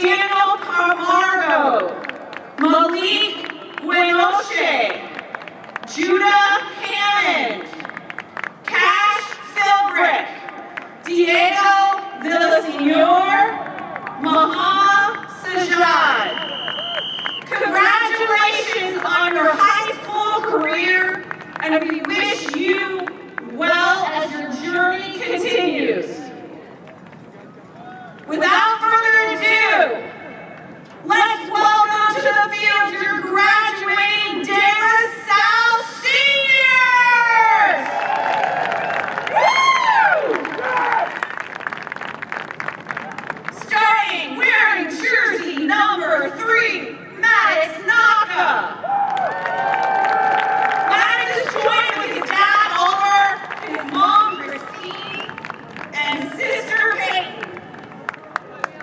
Daniel Camargo, Malik Guenoche, Judah Hammond, Cash Philbrick, Diego Villasenor, Maha Sajad. Congratulations on your high school career, and we wish you well as your journey continues. Without further ado, let's welcome to the field your graduating De La Salle seniors! Woo! Starting wearing jersey number 3, Maddox Naka. Maddox is joined with his dad, Oliver, his mom, Christine, and sister, Peyton.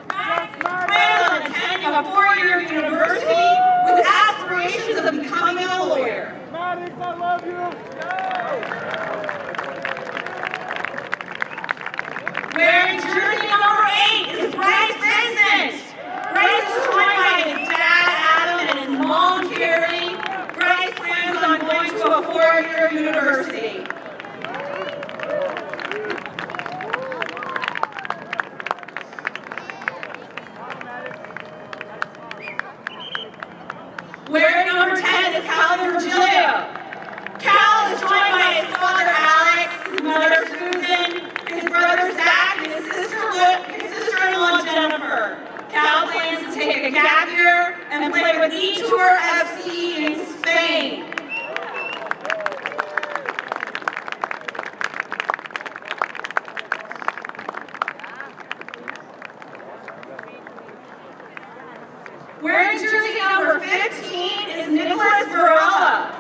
Maddox plans on attending a 4-year university with aspirations of becoming a lawyer. Maddox, I love you! Wearing jersey number 8 is Bryce Vincent. Bryce is joined by his dad, Adam, and his mom, Carrie. Bryce plans on going to a 4-year university. Wearing number 10 is Cal Virgilio. Cal is joined by his father, Alex, his mother, Susan, his brother, Zach, and his sister-in-law, Jennifer. Cal plans to take a gap year and play with E-Tour FC in Spain. Wearing jersey number 15 is Nicholas Varela.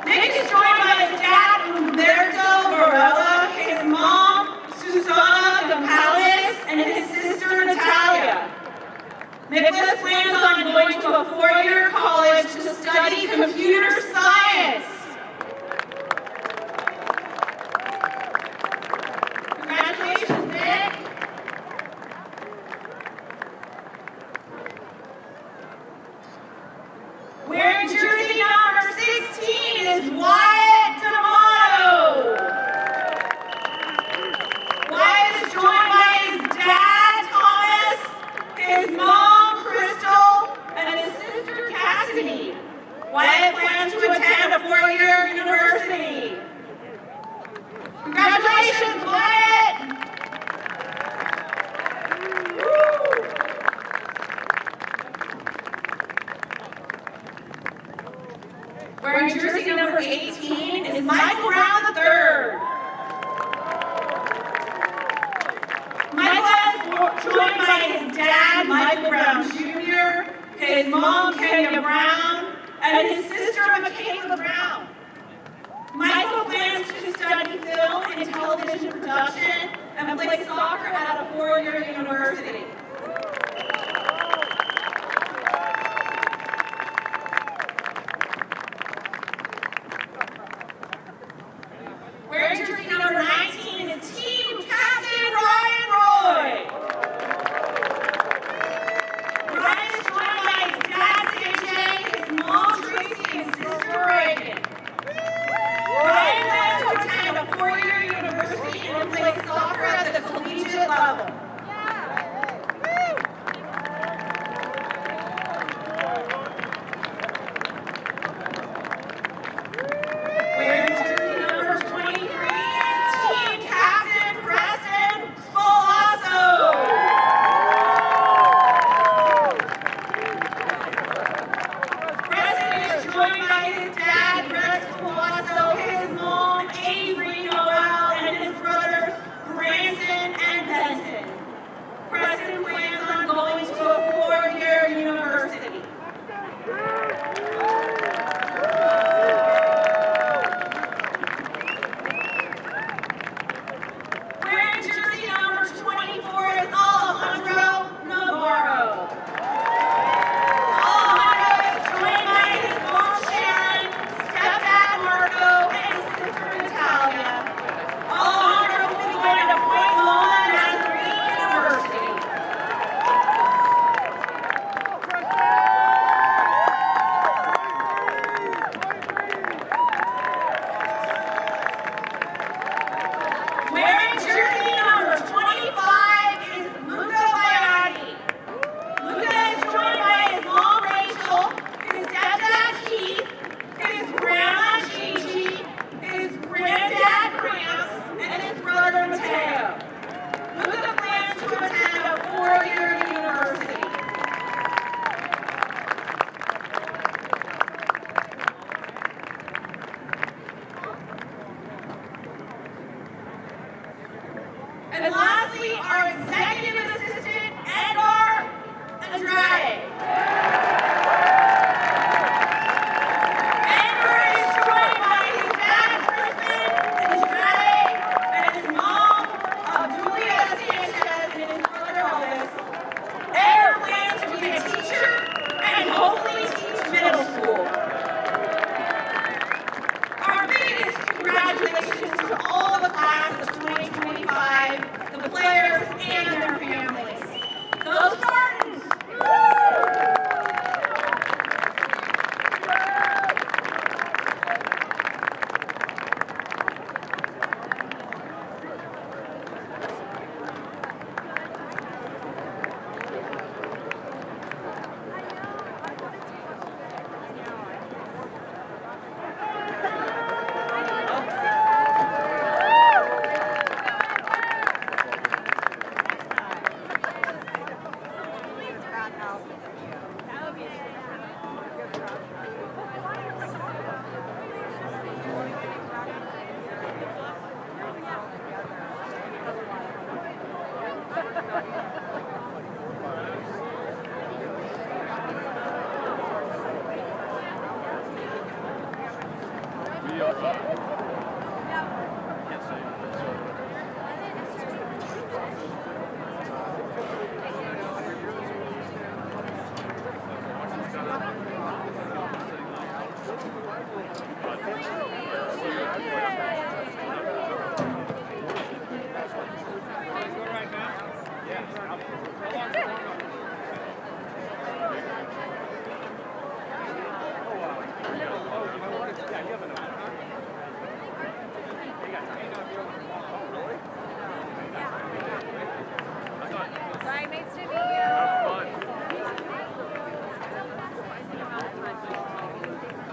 Nick is joined by his dad, Humberto Varela, his mom, Susana Gonzalez, and his sister, Natalia. Nicholas plans on going to a 4-year college to study computer science. Congratulations, Nick. Wearing jersey number 16 is Wyatt D'Amato. Wyatt is joined by his dad, Thomas, his mom, Crystal, and his sister, Cassidy. Wyatt plans to attend a 4-year university. Congratulations, Wyatt! Woo! Wearing jersey number 18 is Michael Brown III. Michael is joined by his dad, Michael Brown Jr., his mom, Kenya Brown, and his sister, Michaela Brown. Michael plans to study film and television production and play soccer at a 4-year university. Wearing jersey number 19 is team captain Ryan Roy. Ryan is joined by his dad, CJ, his mom, Tracy, and sister, Reagan. Ryan plans to attend a 4-year university and play soccer at the collegiate level. Hi, nice to meet you.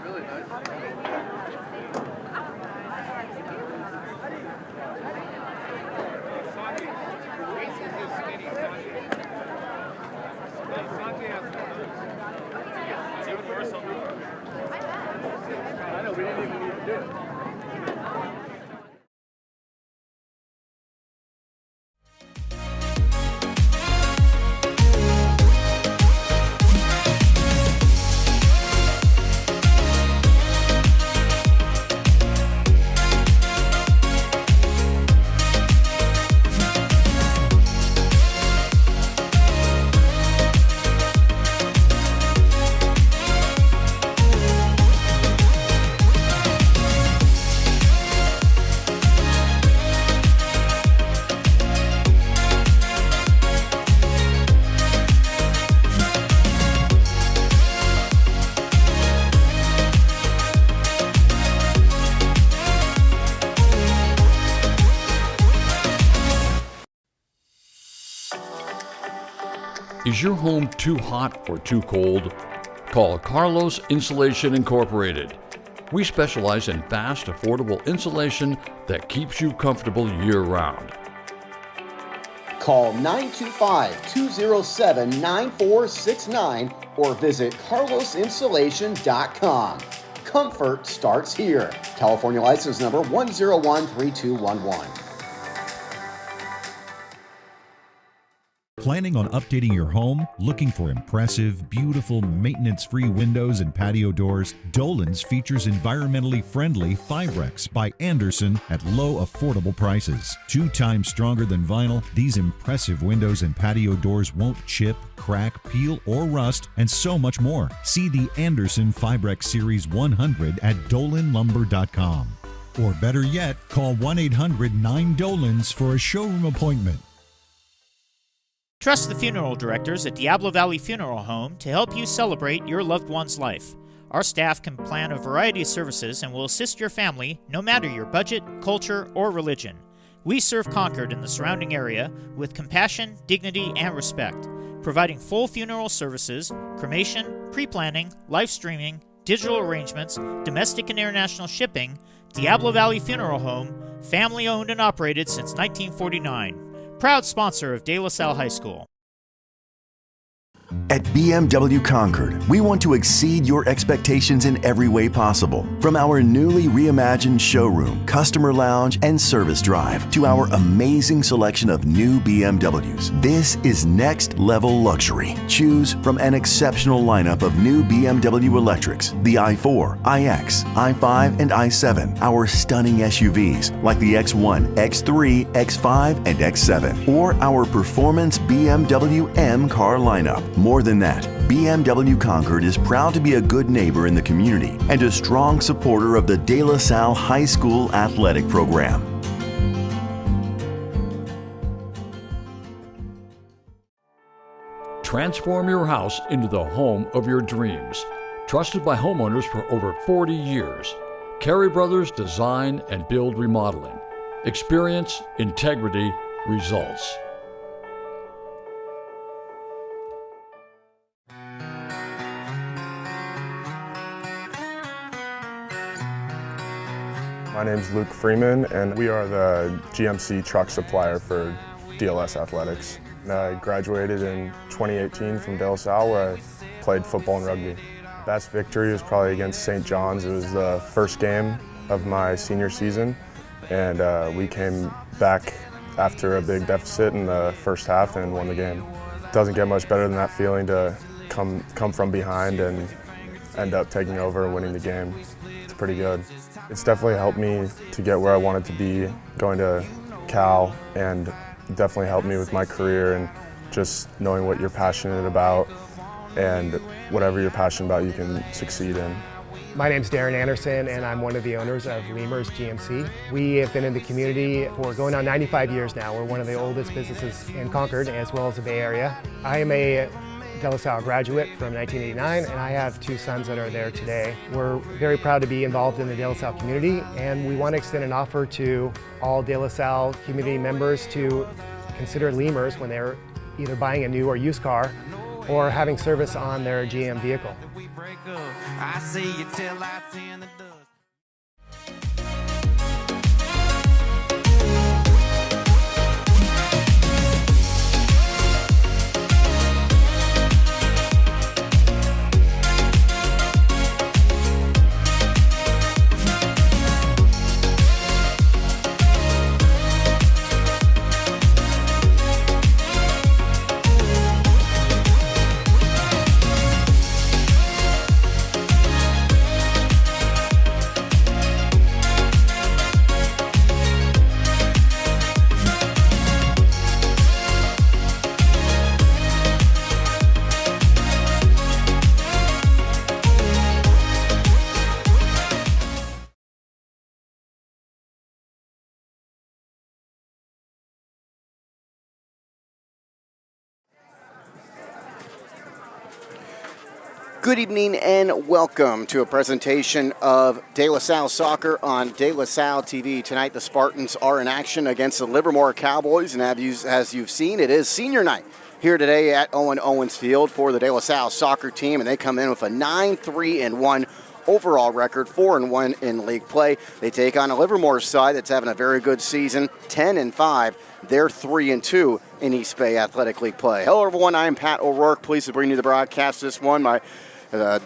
Really nice. I know, we didn't even need to do it. Is your home too hot or too cold? Call Carlos Insulation Incorporated. We specialize in fast, affordable insulation that keeps you comfortable year-round. Call 925-207-9469 or visit carlosinsulation.com. Comfort starts here. California license number 1013211. Planning on updating your home? Looking for impressive, beautiful, maintenance-free windows and patio doors? Dolan's features environmentally friendly Fibrex by Andersen at low, affordable prices. 2 times stronger than vinyl, these impressive windows and patio doors won't chip, crack, peel, or rust, and so much more. See the Andersen Fibrex Series 100 at dolanlumber.com. Or better yet, call 1-800-9-DOLANS for a showroom appointment. Trust the funeral directors at Diablo Valley Funeral Home to help you celebrate your loved one's life. Our staff can plan a variety of services and will assist your family no matter your budget, culture, or religion. We serve Concord and the surrounding area with compassion, dignity, and respect, providing full funeral services, cremation, pre-planning, live streaming, digital arrangements, domestic and international shipping. Diablo Valley Funeral Home, family owned and operated since 1949. Proud sponsor of De La Salle High School. At BMW Concord, we want to exceed your expectations in every way possible. From our newly reimagined showroom, customer lounge, and service drive to our amazing selection of new BMWs. This is next level luxury. Choose from an exceptional lineup of new BMW electrics, the i4, iX, i5, and i7, our stunning SUVs like the X1, X3, X5, and X7, or our performance BMW M car lineup. More than that, BMW Concord is proud to be a good neighbor in the community and a strong supporter of the De La Salle High School athletic program. Transform your house into the home of your dreams. Trusted by homeowners for over 40 years. Carey Brothers Design and Build Remodeling. Experience, integrity, results. My name is Luke Freeman, and we are the GMC truck supplier for DLS Athletics. And I graduated in 2018 from De La Salle, where I played football and rugby. Best victory was probably against St. John's. It was the first game of my senior season, and we came back after a big deficit in the first half and won the game. It doesn't get much better than that feeling to come from behind and end up taking over and winning the game. It's pretty good. It's definitely helped me to get where I wanted to be going to Cal, and definitely helped me with my career and just knowing what you're passionate about, and whatever you're passionate about you can succeed in. My name's Darren Anderson, and I'm one of the owners of Livermore's GMC. We have been in the community for going on 95 years now. We're one of the oldest businesses in Concord, as well as the Bay Area. I am a De La Salle graduate from 1989, and I have 2 sons that are there today. We're very proud to be involved in the De La Salle community, and we want to extend an offer to all De La Salle community members to consider Lemurs when they're either buying a new or used car or having service on their GM vehicle. I see you till I see in the dust. Good evening and welcome to a presentation of De La Salle Soccer on De La Salle TV. Tonight the Spartans are in action against the Livermore Cowboys, and as you've seen, it is senior night here today at Owen Owens Field for the De La Salle soccer team, and they come in with a 9-3-1 overall record, 4-1 in league play. They take on a Livermore side that's having a very good season, 10-5. They're 3-2 in East Bay Athletic League play. Hello everyone, I'm Pat O'Rourke. Pleased to bring you the broadcast this one. My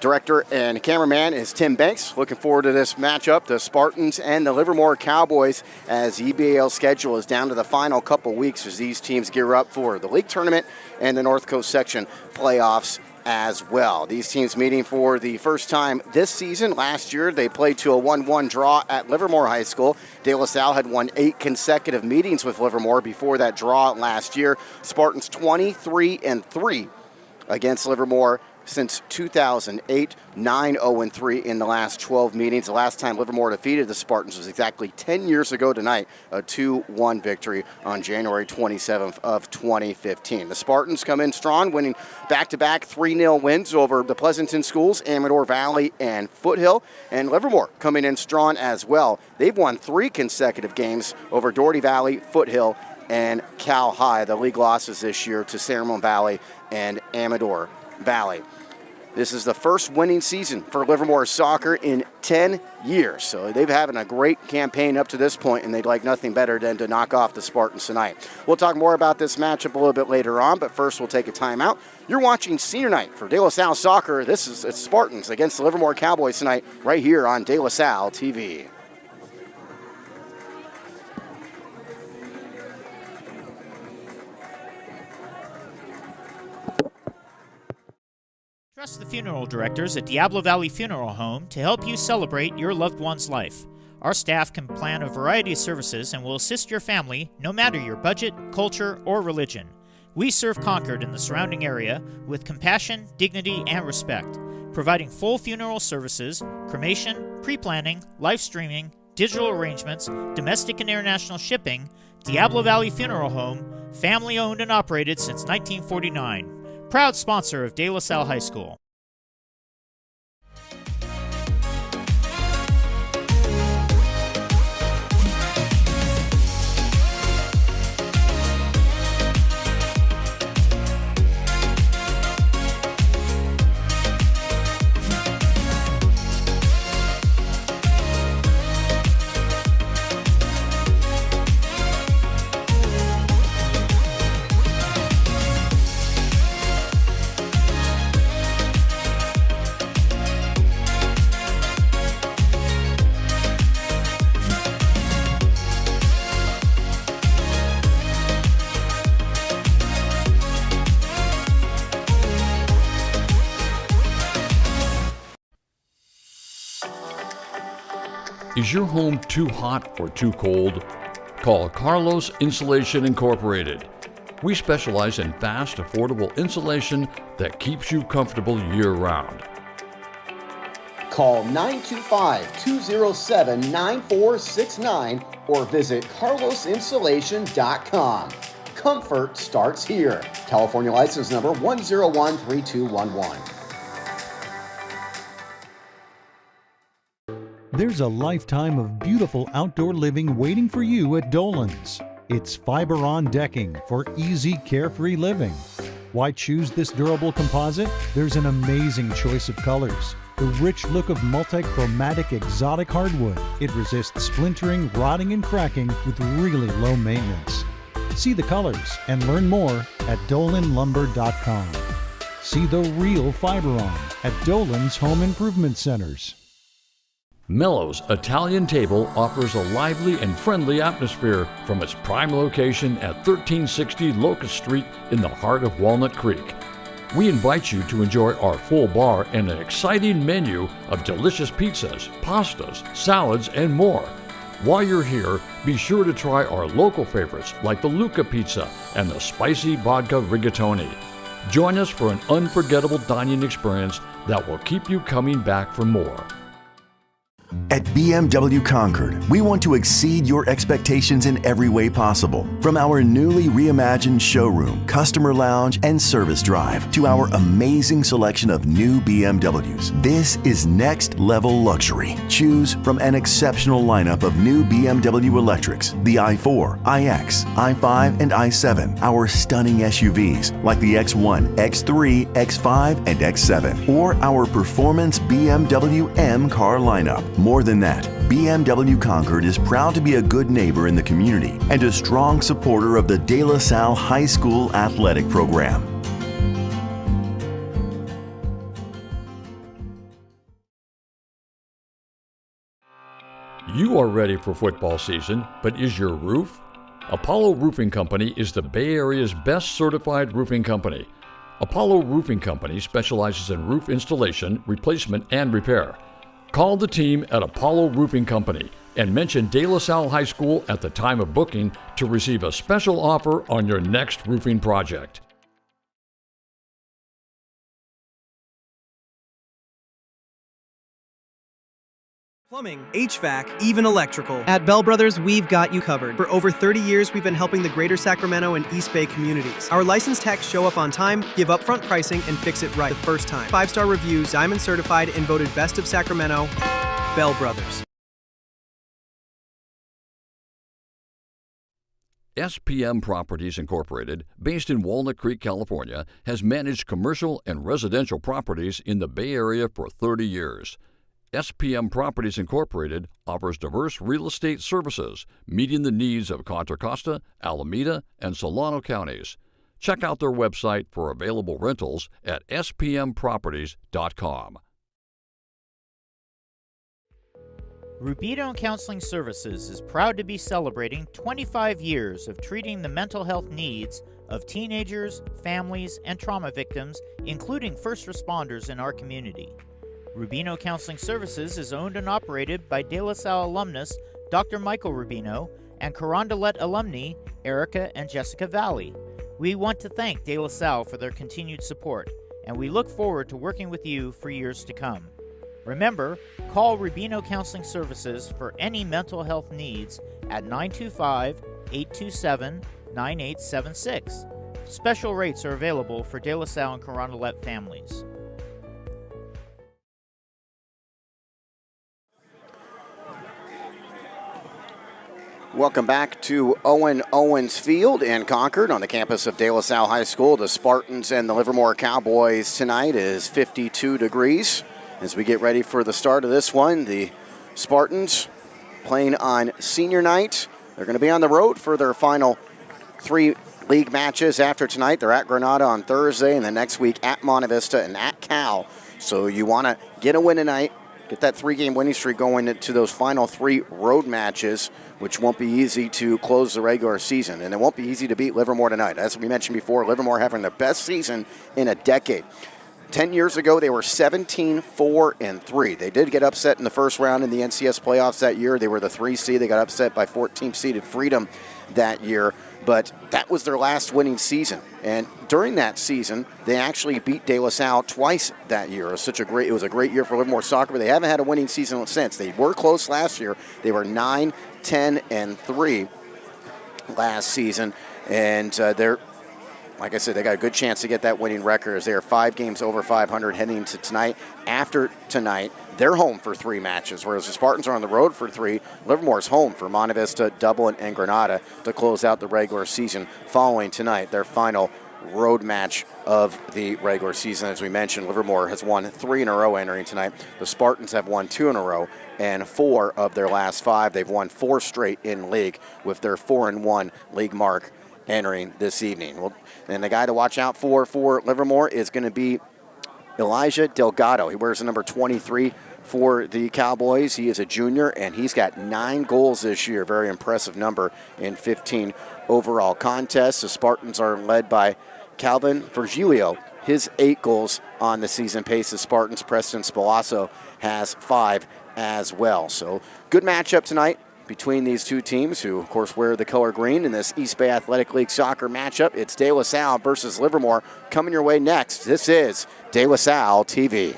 director and cameraman is Tim Banks. Looking forward to this matchup, the Spartans and the Livermore Cowboys, as EBAL schedule is down to the final couple weeks as these teams gear up for the league tournament and the North Coast section playoffs as well. These teams meeting for the first time this season. Last year they played to a 1-1 draw at Livermore High School. De La Salle had won 8 consecutive meetings with Livermore before that draw last year. Spartans 23-3 against Livermore since 2008, 9-0-3 in the last 12 meetings. The last time Livermore defeated the Spartans was exactly 10 years ago tonight, a 2-1 victory on January 27th of 2015. The Spartans come in strong, winning back-to-back 3-0 wins over the Pleasanton schools, Amador Valley and Foothill, and Livermore coming in strong as well. They've won 3 consecutive games over Doherty Valley, Foothill, and Cal High. The league losses this year to Sangamon Valley and Amador Valley. This is the first winning season for Livermore soccer in 10 years. So they've having a great campaign up to this point, and they'd like nothing better than to knock off the Spartans tonight. We'll talk more about this matchup a little bit later on, but first we'll take a timeout. You're watching Senior Night for De La Salle Soccer. This is Spartans against the Livermore Cowboys tonight right here on De La Salle TV. Trust the funeral directors at Diablo Valley Funeral Home to help you celebrate your loved one's life. Our staff can plan a variety of services and will assist your family no matter your budget, culture, or religion. We serve Concord and the surrounding area with compassion, dignity, and respect, providing full funeral services, cremation, pre-planning, live streaming, digital arrangements, domestic and international shipping. Diablo Valley Funeral Home, family owned and operated since 1949. Proud sponsor of De La Salle High School. Is your home too hot or too cold? Call Carlos Insulation Incorporated. We specialize in fast, affordable insulation that keeps you comfortable year-round. Call 925-207-9469 or visit carlosinsulation.com. Comfort starts here. California license number 1013211. There's a lifetime of beautiful outdoor living waiting for you at Dolan's. It's fiber-on decking for easy, carefree living. Why choose this durable composite? There's an amazing choice of colors. The rich look of multi-chromatic exotic hardwood. It resists splintering, rotting, and cracking with really low maintenance. See the colors and learn more at dolanlumber.com. See the real fiber-on at Dolan's Home Improvement Centers. Mello's Italian Table offers a lively and friendly atmosphere from its prime location at 1360 Locust Street in the heart of Walnut Creek. We invite you to enjoy our full bar and an exciting menu of delicious pizzas, pastas, salads, and more. While you're here, be sure to try our local favorites like the Luca Pizza and the spicy vodka rigatoni. Join us for an unforgettable dining experience that will keep you coming back for more. At BMW Concord, we want to exceed your expectations in every way possible. From our newly reimagined showroom, customer lounge, and service drive to our amazing selection of new BMWs, this is next level luxury. Choose from an exceptional lineup of new BMW electrics, the i4, iX, i5, and i7, our stunning SUVs like the X1, X3, X5, and X7, or our performance BMW M car lineup. More than that, BMW Concord is proud to be a good neighbor in the community and a strong supporter of the De La Salle High School athletic program. You are ready for football season, but is your roof? Apollo Roofing Company is the Bay Area's best certified roofing company. Apollo Roofing Company specializes in roof installation, replacement, and repair. Call the team at Apollo Roofing Company and mention De La Salle High School at the time of booking to receive a special offer on your next roofing project. Plumbing, HVAC, even electrical. At Bell Brothers, we've got you covered. For over 30 years, we've been helping the greater Sacramento and East Bay communities. Our licensed techs show up on time, give upfront pricing, and fix it right the first time. 5-star reviews, diamond certified, and voted best of Sacramento. Bell Brothers. SPM Properties Incorporated, based in Walnut Creek, California, has managed commercial and residential properties in the Bay Area for 30 years. SPM Properties Incorporated offers diverse real estate services, meeting the needs of Contra Costa, Alameda, and Solano counties. Check out their website for available rentals at spmproperties.com. Rubino Counseling Services is proud to be celebrating 25 years of treating the mental health needs of teenagers, families, and trauma victims, including first responders in our community. Rubino Counseling Services is owned and operated by De La Salle alumnus Dr. Michael Rubino and Carondelet alumni Erica and Jessica Valley. We want to thank De La Salle for their continued support, and we look forward to working with you for years to come. Remember, call Rubino Counseling Services for any mental health needs at 925-827-9876. Special rates are available for De La Salle and Carondelet families. Welcome back to Owen Owens Field in Concord on the campus of De La Salle High School. The Spartans and the Livermore Cowboys tonight is 52 degrees. As we get ready for the start of this one, the Spartans playing on senior night. They're going to be on the road for their final 3 league matches after tonight. They're at Granada on Thursday, and the next week at Monte Vista and at Cal. So you want to get a win tonight, get that 3-game winning streak going into those final 3 road matches, which won't be easy to close the regular season. And it won't be easy to beat Livermore tonight. As we mentioned before, Livermore having their best season in a decade. 10 years ago, they were 17-4-3. They did get upset in the first round in the NCS playoffs that year. They were the 3 seed. They got upset by 14-seeded Freedom that year, but that was their last winning season. And during that season, they actually beat De La Salle twice that year. It was a great year for Livermore soccer, but they haven't had a winning season since. They were close last year. They were 9-10-3 last season, and like I said, they got a good chance to get that winning record as they are 5 games over 500 heading into tonight. After tonight, they're home for 3 matches, whereas the Spartans are on the road for 3. Livermore's home for Monte Vista, Dublin, and Granada to close out the regular season following tonight, their final road match of the regular season. As we mentioned, Livermore has won 3 in a row entering tonight. The Spartans have won 2 in a row, and 4 of their last 5. They've won 4 straight in league with their 4-1 league mark entering this evening. Well, and the guy to watch out for Livermore is going to be Elijah Delgado. He wears the number 23 for the Cowboys. He is a junior, and he's got 9 goals this year. Very impressive number in 15 overall contests. The Spartans are led by Calvin Virgilio. His 8 goals on the season pace. The Spartans, Preston Spalasso, has 5 as well. So good matchup tonight between these two teams, who, of course, wear the color green in this East Bay Athletic League soccer matchup. It's De La Salle versus Livermore coming your way next. This is De La Salle TV.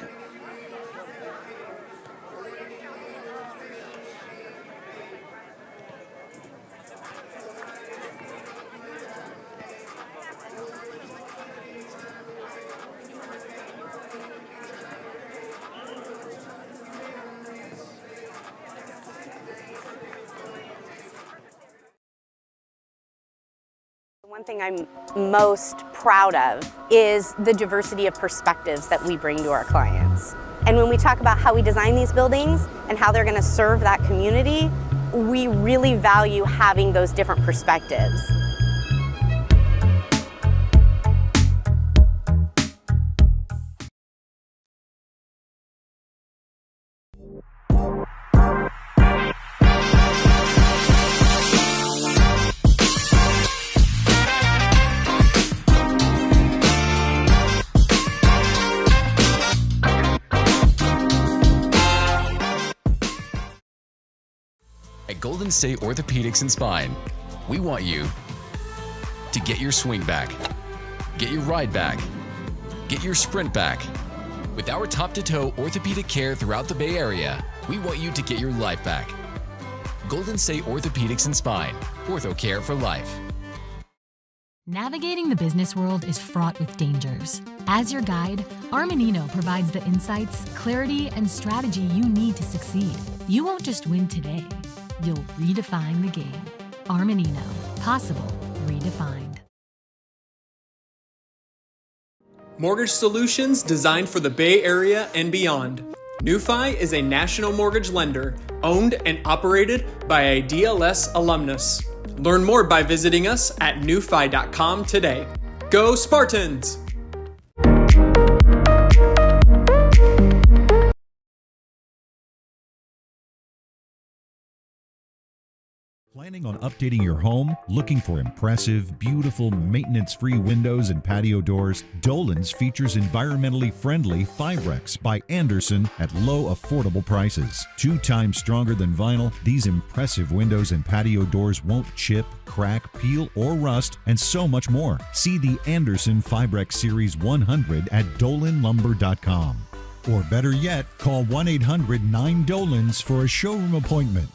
One thing I'm most proud of is the diversity of perspectives that we bring to our clients. And when we talk about how we design these buildings and how they're going to serve that community, we really value having those different perspectives. At Golden State Orthopedics and Spine, we want you to get your swing back, get your ride back, get your sprint back. With our top-to-toe orthopedic care throughout the Bay Area, we want you to get your life back. Golden State Orthopedics and Spine, ortho care for life. Navigating the business world is fraught with dangers. As your guide, Armanino provides the insights, clarity, and strategy you need to succeed. You won't just win today. You'll redefine the game. Armanino. Possible. Redefined. Mortgage solutions designed for the Bay Area and beyond. NewFi is a national mortgage lender owned and operated by a DLS alumnus. Learn more by visiting us at newfi.com today. Go Spartans! Planning on updating your home? Looking for impressive, beautiful, maintenance-free windows and patio doors? Dolan's features environmentally friendly Fibrex by Anderson at low, affordable prices. 2 times stronger than vinyl, these impressive windows and patio doors won't chip, crack, peel, or rust, and so much more. See the Anderson Fibrex Series 100 at dolanlumber.com. Or better yet, call 1-800-9-DOLANS for a showroom appointment.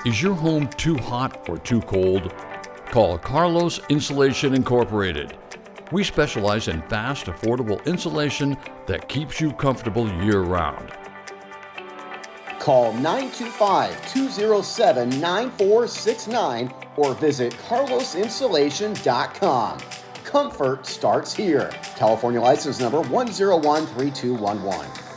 Is your home too hot or too cold? Call Carlos Insulation Incorporated. We specialize in fast, affordable insulation that keeps you comfortable year-round. Call 925-207-9469 or visit carlosinsulation.com. Comfort starts here. California license number 1013211.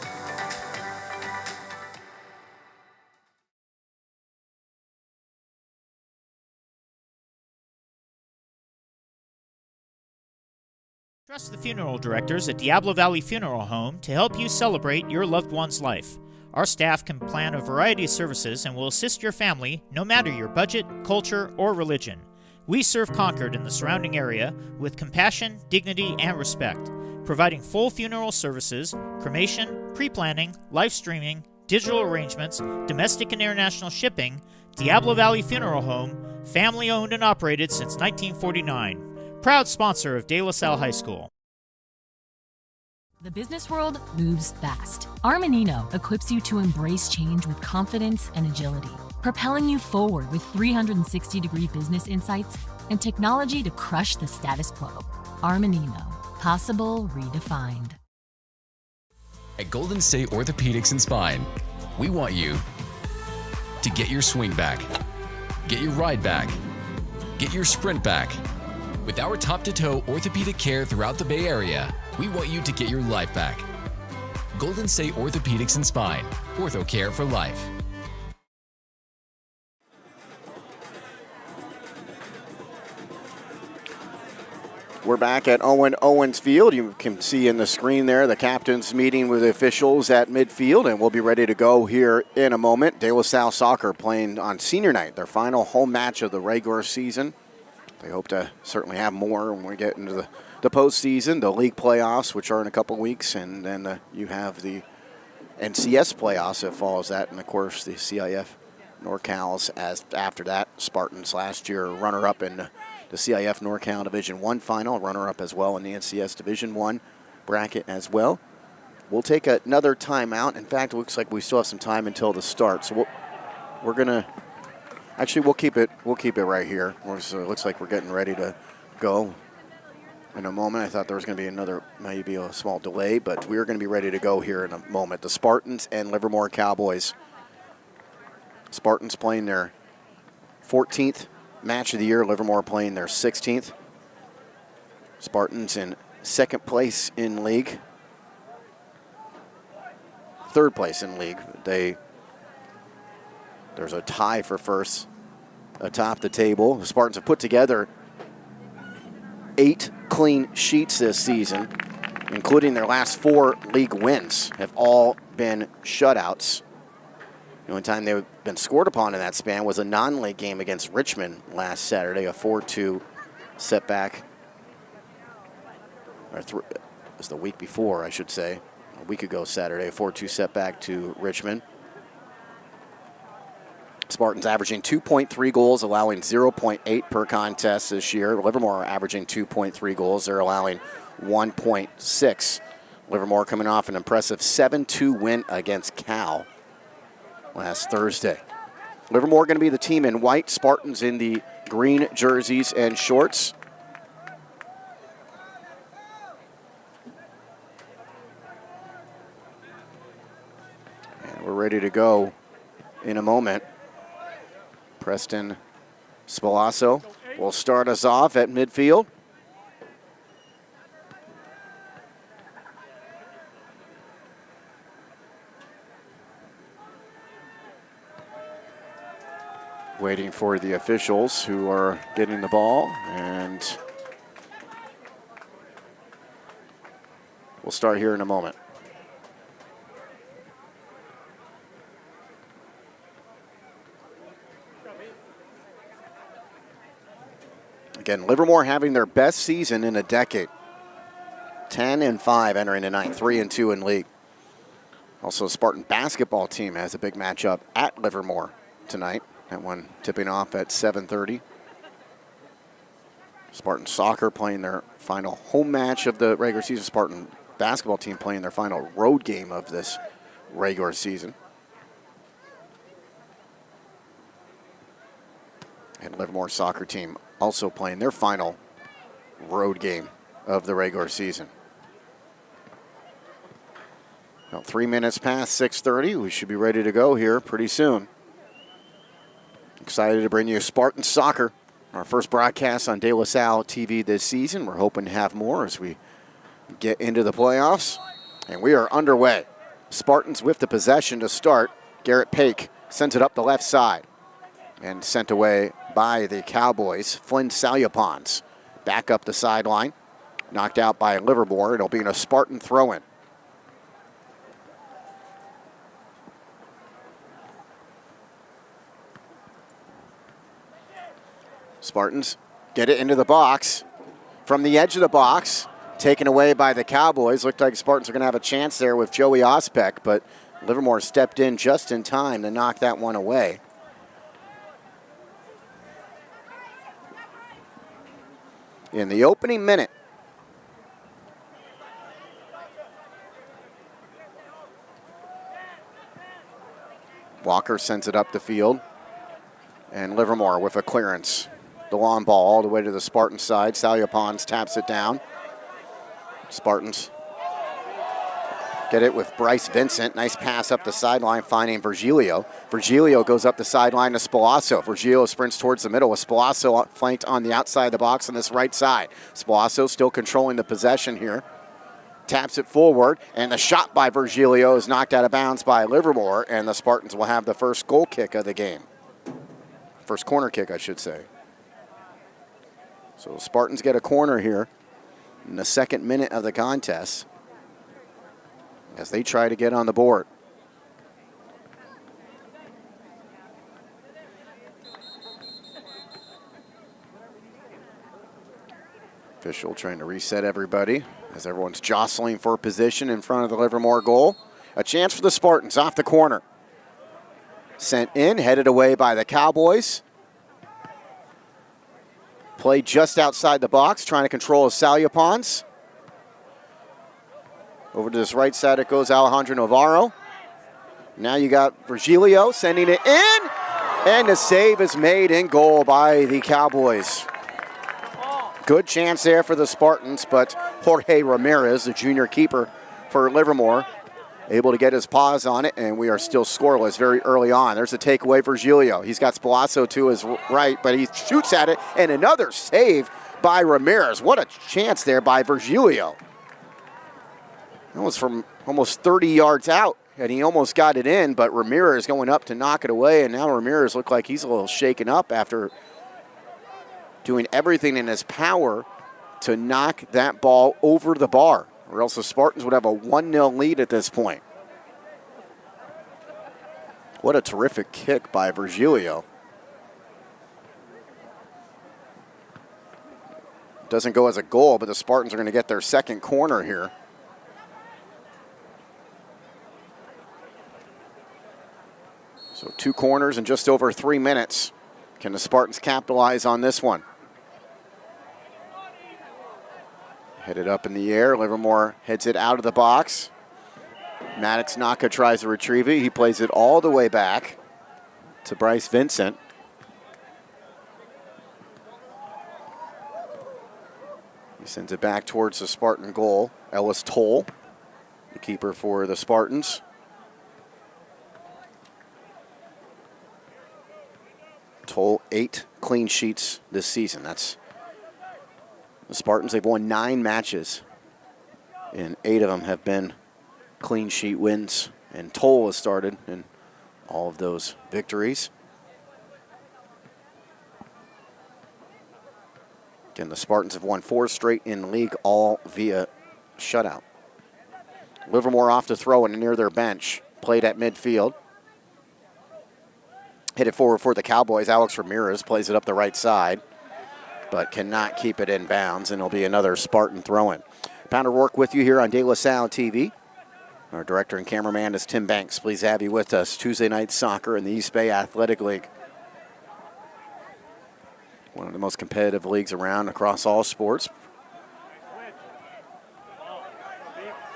Trust the funeral directors at Diablo Valley Funeral Home to help you celebrate your loved one's life. Our staff can plan a variety of services and will assist your family no matter your budget, culture, or religion. We serve Concord and the surrounding area with compassion, dignity, and respect, providing full funeral services, cremation, pre-planning, live streaming, digital arrangements, domestic and international shipping. Diablo Valley Funeral Home, family owned and operated since 1949. Proud sponsor of De La Salle High School. The business world moves fast. Armanino equips you to embrace change with confidence and agility, propelling you forward with 360-degree business insights and technology to crush the status quo. Armanino, possible redefined. At Golden State Orthopedics and Spine, we want you to get your swing back, get your ride back, get your sprint back. With our top-to-toe orthopedic care throughout the Bay Area, we want you to get your life back. Golden State Orthopedics and Spine, ortho care for life. We're back at Owen Owens Field. You can see in the screen there the captains meeting with the officials at midfield, and we'll be ready to go here in a moment. De La Salle Soccer playing on senior night, their final home match of the regular season. They hope to certainly have more when we get into the postseason, the league playoffs, which are in a couple weeks, and then you have the NCS playoffs that follows that, and of course the CIF NorCals as after that. Spartans last year runner-up in the CIF NorCal Division I final, runner-up as well in the NCS Division I bracket as well. We'll take another timeout. In fact, it looks like we still have some time until the start, so we're gonna actually we'll keep it right here. So it looks like we're getting ready to go in a moment. I thought there was going to be maybe a small delay, but we're going to be ready to go here in a moment. The Spartans and Livermore Cowboys. Spartans playing their 14th match of the year. Livermore playing their 16th. Spartans in second place in league. Third place in league. There's a tie for first atop the table. The Spartans have put together 8 clean sheets this season, including their last 4 league wins, have all been shutouts. The only time they've been scored upon in that span was a non-league game against Richmond last Saturday, a 4-2 setback. It was the week before, I should say. A week ago Saturday, a 4-2 setback to Richmond. Spartans averaging 2.3 goals, allowing 0.8 per contest this year. Livermore averaging 2.3 goals. They're allowing 1.6. Livermore coming off an impressive 7-2 win against Cal last Thursday. Livermore going to be the team in white. Spartans in the green jerseys and shorts. And we're ready to go in a moment. Preston Spalasso will start us off at midfield. Waiting for the officials who are getting the ball, and we'll start here in a moment. Again, Livermore having their best season in a decade. 10-5 entering tonight, 3-2 in league. Also, Spartan basketball team has a big matchup at Livermore tonight. That one tipping off at 7:30. Spartan soccer playing their final home match of the regular season. Spartan basketball team playing their final road game of this regular season. And Livermore soccer team also playing their final road game of the regular season. About 3 minutes past 6:30. We should be ready to go here pretty soon. Excited to bring you Spartan Soccer, our first broadcast on De La Salle TV this season. We're hoping to have more as we get into the playoffs. And we are underway. Spartans with the possession to start. Garrett Paik sends it up the left side and sent away by the Cowboys. Flynn Salyapons back up the sideline. Knocked out by Livermore. It'll be a Spartan throw-in. Spartans get it into the box. From the edge of the box, taken away by the Cowboys. Looked like Spartans are going to have a chance there with Joey Ospek, but Livermore stepped in just in time to knock that one away. In the opening minute, Walker sends it up the field, and Livermore with a clearance. The long ball all the way to the Spartan side. Salle Pons taps it down. Spartans get it with Bryce Vincent. Nice pass up the sideline, finding Virgilio. Virgilio goes up the sideline to Spalasso. Virgilio sprints towards the middle with Spalasso flanked on the outside of the box on this right side. Spalasso still controlling the possession here. Taps it forward, and the shot by Virgilio is knocked out of bounds by Livermore, and the Spartans will have the first goal kick of the game. First corner kick, I should say. So Spartans get a corner here in the second minute of the contest as they try to get on the board. Official trying to reset everybody as everyone's jostling for position in front of the Livermore goal. A chance for the Spartans off the corner. Sent in, headed away by the Cowboys. Play just outside the box, trying to control Salle Pons. Over to this right side it goes Alejandro Navarro. Now you got Virgilio sending it in, and the save is made in goal by the Cowboys. Good chance there for the Spartans, but Jorge Ramirez, the junior keeper for Livermore, able to get his paws on it, and we are still scoreless very early on. There's a takeaway for Virgilio. He's got Spalasso to his right, but he shoots at it, and another save by Ramirez. What a chance there by Virgilio. That was from almost 30 yards out, and he almost got it in, but Ramirez going up to knock it away, and now Ramirez looked like he's a little shaken up after doing everything in his power to knock that ball over the bar, or else the Spartans would have a 1-0 lead at this point. What a terrific kick by Virgilio. Doesn't go as a goal, but the Spartans are going to get their second corner here. So 2 corners in just over 3 minutes. Can the Spartans capitalize on this one? Headed up in the air. Livermore heads it out of the box. Maddox Naka tries to retrieve it. He plays it all the way back to Bryce Vincent. He sends it back towards the Spartan goal. Ellis Toll, the keeper for the Spartans. Toll 8 clean sheets this season. That's the Spartans. They've won 9 matches, and 8 of them have been clean sheet wins. And Toll has started in all of those victories. Again, the Spartans have won 4 straight in league, all via shutout. Livermore off to throw and near their bench. Played at midfield. Hit it forward for the Cowboys. Alex Ramirez plays it up the right side, but cannot keep it in bounds, and it'll be another Spartan throw-in. Pound O'Rourke with you here on De La Salle TV. Our director and cameraman is Tim Banks. Please have you with us. Tuesday night soccer in the East Bay Athletic League. One of the most competitive leagues around across all sports.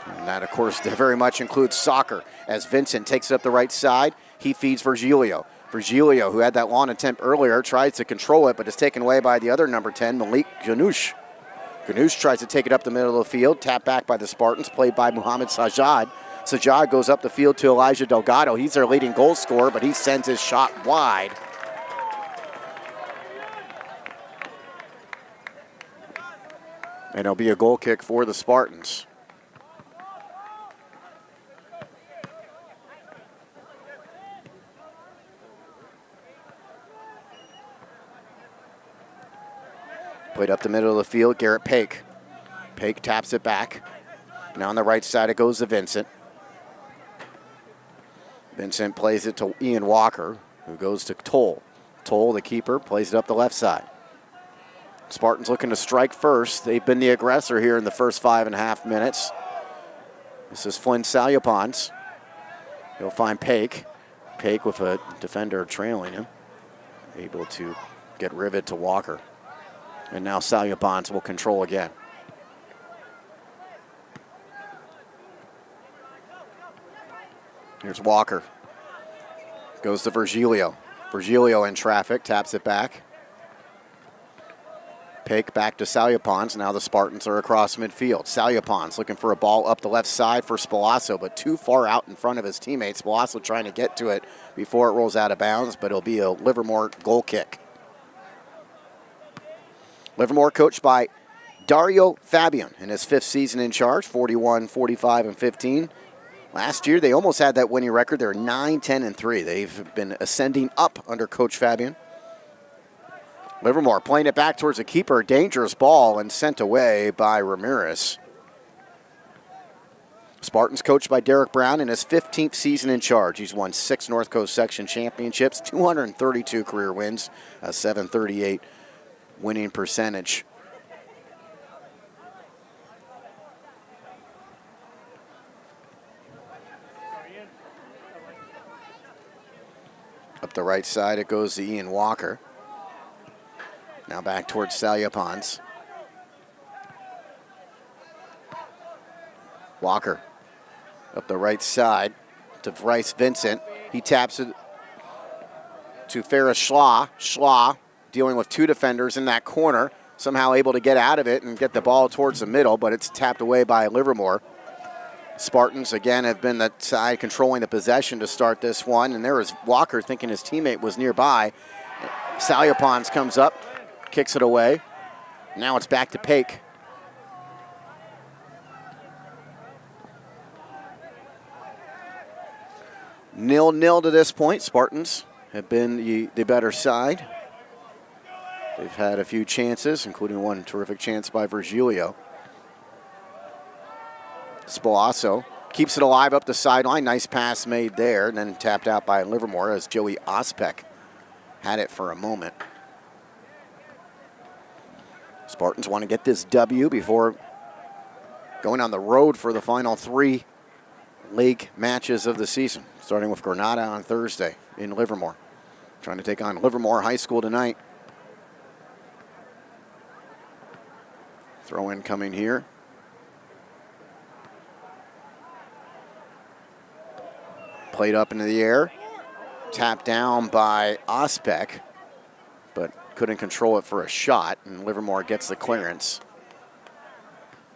And that, of course, very much includes soccer. As Vincent takes it up the right side, he feeds Virgilio. Virgilio, who had that long attempt earlier, tries to control it, but is taken away by the other number 10, Malik Ganoush. Ganoush tries to take it up the middle of the field, tapped back by the Spartans, played by Muhammad Sajjad. Sajjad goes up the field to Elijah Delgado. He's their leading goal scorer, but he sends his shot wide. And it'll be a goal kick for the Spartans. Played up the middle of the field, Garrett Paik. Paik taps it back. Now on the right side it goes to Vincent. Vincent plays it to Ian Walker, who goes to Toll. Toll, the keeper, plays it up the left side. Spartans looking to strike first. They've been the aggressor here in the first 5.5 minutes. This is Flynn Salyapons. He'll find Paik. Paik with a defender trailing him. Able to get rivet to Walker. And now Salyapons will control again. Here's Walker. Goes to Virgilio. Virgilio in traffic, taps it back. Paik back to Salyapons. Now the Spartans are across midfield. Salyapons looking for a ball up the left side for Spalasso, but too far out in front of his teammates. Spalasso trying to get to it before it rolls out of bounds, but it'll be a Livermore goal kick. Livermore coached by Dario Fabian in his 5th season in charge, 41, 45, and 15. Last year, they almost had that winning record. They're 9, 10, and 3. They've been ascending up under Coach Fabian. Livermore playing it back towards the keeper. Dangerous ball and sent away by Ramirez. Spartans coached by Derek Brown in his 15th season in charge. He's won 6 North Coast Section championships, 232 career wins, a .738 winning percentage. Up the right side, it goes to Ian Walker. Now back towards Salyapons. Walker up the right side to Bryce Vincent. He taps it to Ferris Schlaw. Schlaw dealing with 2 defenders in that corner. Somehow able to get out of it and get the ball towards the middle, but it's tapped away by Livermore. Spartans, again, have been the side controlling the possession to start this one, and there was Walker thinking his teammate was nearby. Salyapons comes up, kicks it away. Now it's back to Paik. Nil-nil to this point. Spartans have been the better side. They've had a few chances, including one terrific chance by Virgilio. Spalasso keeps it alive up the sideline. Nice pass made there, and then tapped out by Livermore as Joey Ospek had it for a moment. Spartans want to get this W before going on the road for the final 3 league matches of the season, starting with Granada on Thursday in Livermore. Trying to take on Livermore High School tonight. Throw in coming here. Played up into the air. Tapped down by Ospek, but couldn't control it for a shot, and Livermore gets the clearance.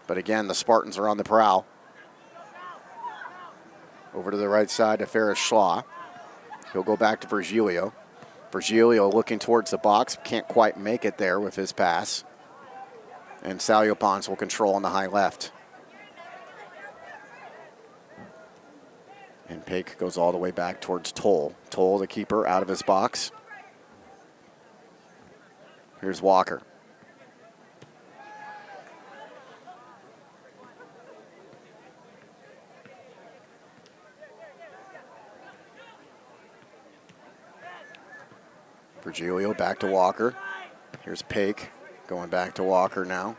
But again, the Spartans are on the prowl. Over to the right side to Ferris Schlaw. He'll go back to Virgilio. Virgilio looking towards the box, can't quite make it there with his pass. And Salyapons will control on the high left. And Paik goes all the way back towards Toll. Toll, the keeper, out of his box. Here's Walker. Virgilio back to Walker. Here's Paik going back to Walker now.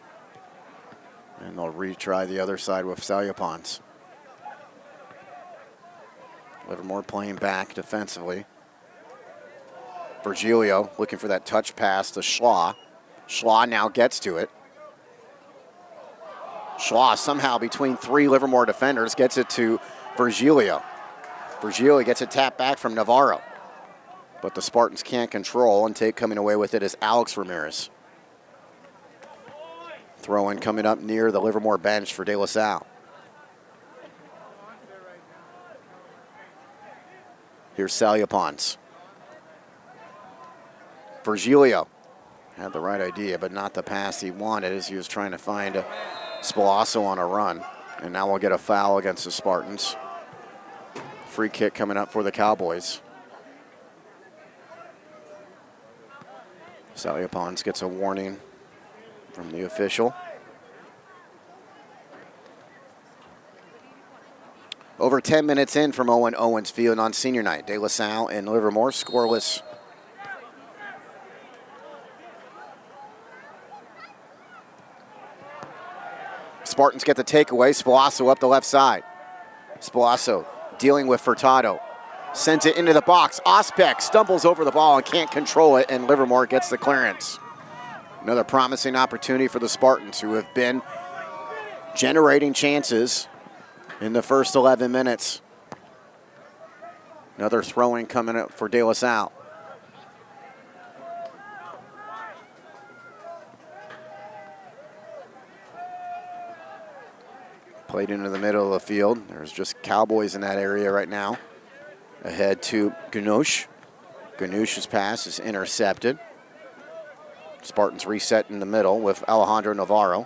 And they'll retry the other side with Salyapons. Livermore playing back defensively. Virgilio looking for that touch pass to Schlaw. Schlaw now gets to it. Schlaw somehow between 3 Livermore defenders gets it to Virgilio. Virgilio gets it tapped back from Navarro. But the Spartans can't control, and coming away with it is Alex Ramirez. Throw-in coming up near the Livermore bench for De La Salle. Here's Salyapons. Virgilio had the right idea, but not the pass he wanted as he was trying to find Spalasso on a run. And now we'll get a foul against the Spartans. Free kick coming up for the Cowboys. Salyapons gets a warning from the official. Over 10 minutes in from Owen Owens Field on senior night. De La Salle and Livermore scoreless. Spartans get the takeaway. Spalasso up the left side. Spalasso dealing with Furtado. Sends it into the box. Ospek stumbles over the ball and can't control it, and Livermore gets the clearance. Another promising opportunity for the Spartans, who have been generating chances in the first 11 minutes. Another throw-in coming up for De La Salle. Played into the middle of the field. There's just Cowboys in that area right now. Ahead to Ganoush. Ganoush's pass is intercepted. Spartans reset in the middle with Alejandro Navarro.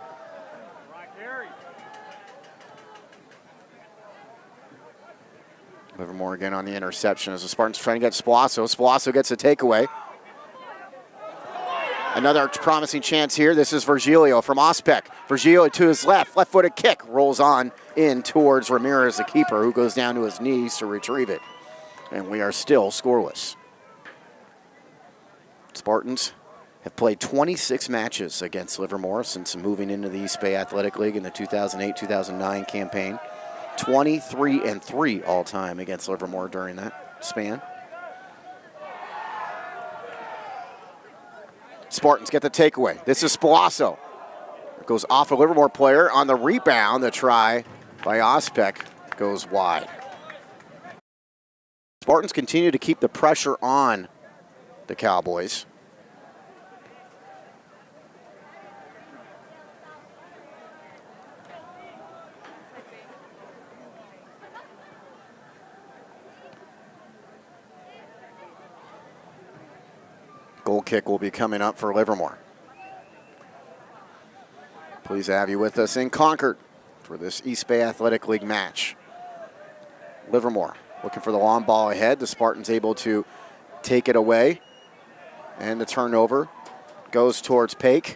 Livermore again on the interception as the Spartans trying to get Spalasso. Spalasso gets a takeaway. Another promising chance here. This is Virgilio from Ospek. Virgilio to his left. Left-footed kick. Rolls on in towards Ramirez, the keeper, who goes down to his knees to retrieve it. And we are still scoreless. Spartans have played 26 matches against Livermore since moving into the East Bay Athletic League in the 2008-2009 campaign. 23-3 all-time against Livermore during that span. Spartans get the takeaway. This is Spalasso. It goes off a Livermore player on the rebound. The try by Ospek goes wide. Spartans continue to keep the pressure on the Cowboys. Goal kick will be coming up for Livermore. Pleased to have you with us in Concord for this East Bay Athletic League match. Livermore looking for the long ball ahead. The Spartans able to take it away. And the turnover goes towards Paik.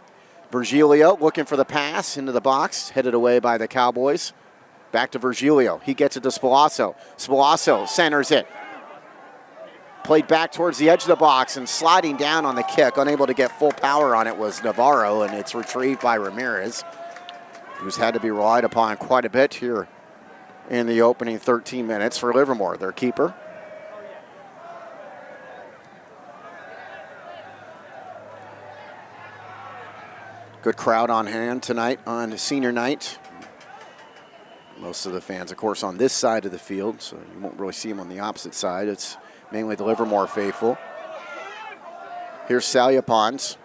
Virgilio looking for the pass into the box, headed away by the Cowboys. Back to Virgilio. He gets it to Spalasso. Spalasso centers it. Played back towards the edge of the box and sliding down on the kick. Unable to get full power on it was Navarro, and it's retrieved by Ramirez, who's had to be relied upon quite a bit here in the opening 13 minutes for Livermore, their keeper. Good crowd on hand tonight on senior night. Most of the fans, of course, on this side of the field, so you won't really see them on the opposite side. It's mainly the Livermore faithful. Here's Salyapons.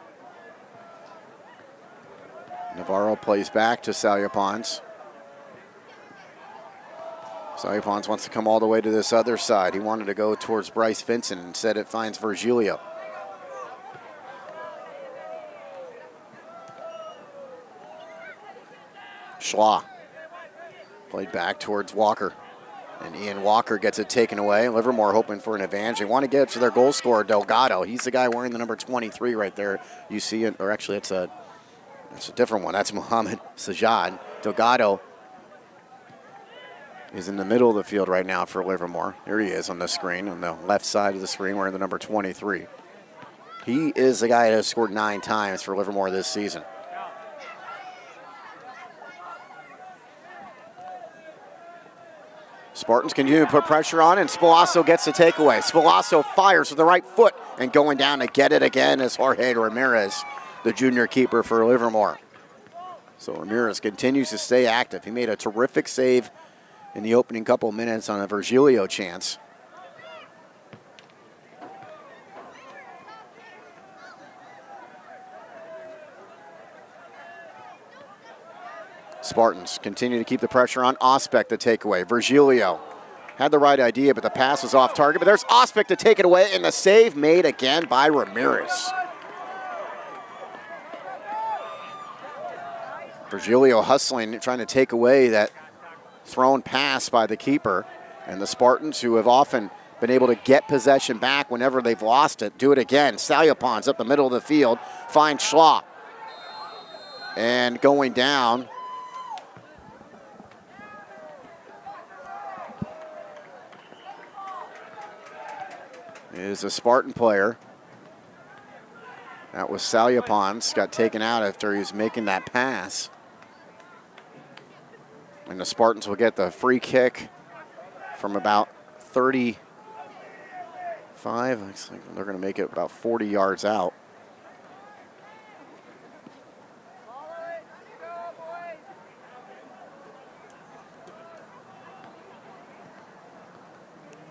Navarro plays back to Salyapons. Salyapons wants to come all the way to this other side. He wanted to go towards Bryce Vincent. Instead, it finds Virgilio. Schla played back towards Walker. And Ian Walker gets it taken away. Livermore hoping for an advantage. They want to get it to their goal scorer, Delgado. He's the guy wearing the number 23 right there. You see it, or actually it's a different one. That's Mohamed Sajad. Delgado is in the middle of the field right now for Livermore. Here he is on the screen, on the left side of the screen, wearing the number 23. He is the guy that has scored 9 times for Livermore this season. Spartans continue to put pressure on, and Spalasso gets the takeaway. Spalasso fires with the right foot, and going down to get it again is Jorge Ramirez, the junior keeper for Livermore. So Ramirez continues to stay active. He made a terrific save in the opening couple of minutes on a Virgilio chance. Spartans continue to keep the pressure on. Ospek the takeaway. Virgilio had the right idea, but the pass was off target. But there's Ospek to take it away, and the save made again by Ramirez. Virgilio hustling, trying to take away that thrown pass by the keeper. And the Spartans, who have often been able to get possession back whenever they've lost it, do it again. Salyapons up the middle of the field, finds Schla. And going down is a Spartan player. That was Salyapons, got taken out after he was making that pass. And the Spartans will get the free kick from about 35. Looks like they're going to make it about 40 yards out.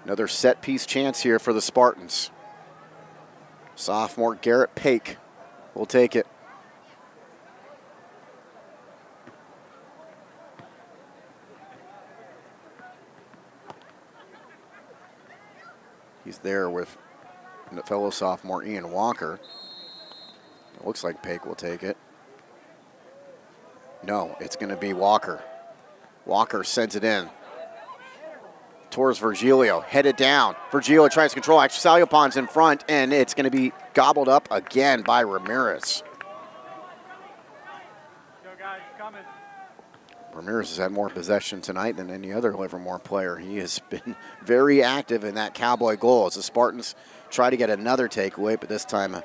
Another set piece chance here for the Spartans. Sophomore Garrett Paik will take it. He's there with fellow sophomore Ian Walker. It looks like Paik will take it. No, it's going to be Walker. Walker sends it in towards Virgilio, headed down. Virgilio tries to control. Actually, Saliopon's in front, and it's going to be gobbled up again by Ramirez. Ramirez has had more possession tonight than any other Livermore player. He has been very active in that Cowboy goal as the Spartans try to get another takeaway, but this time a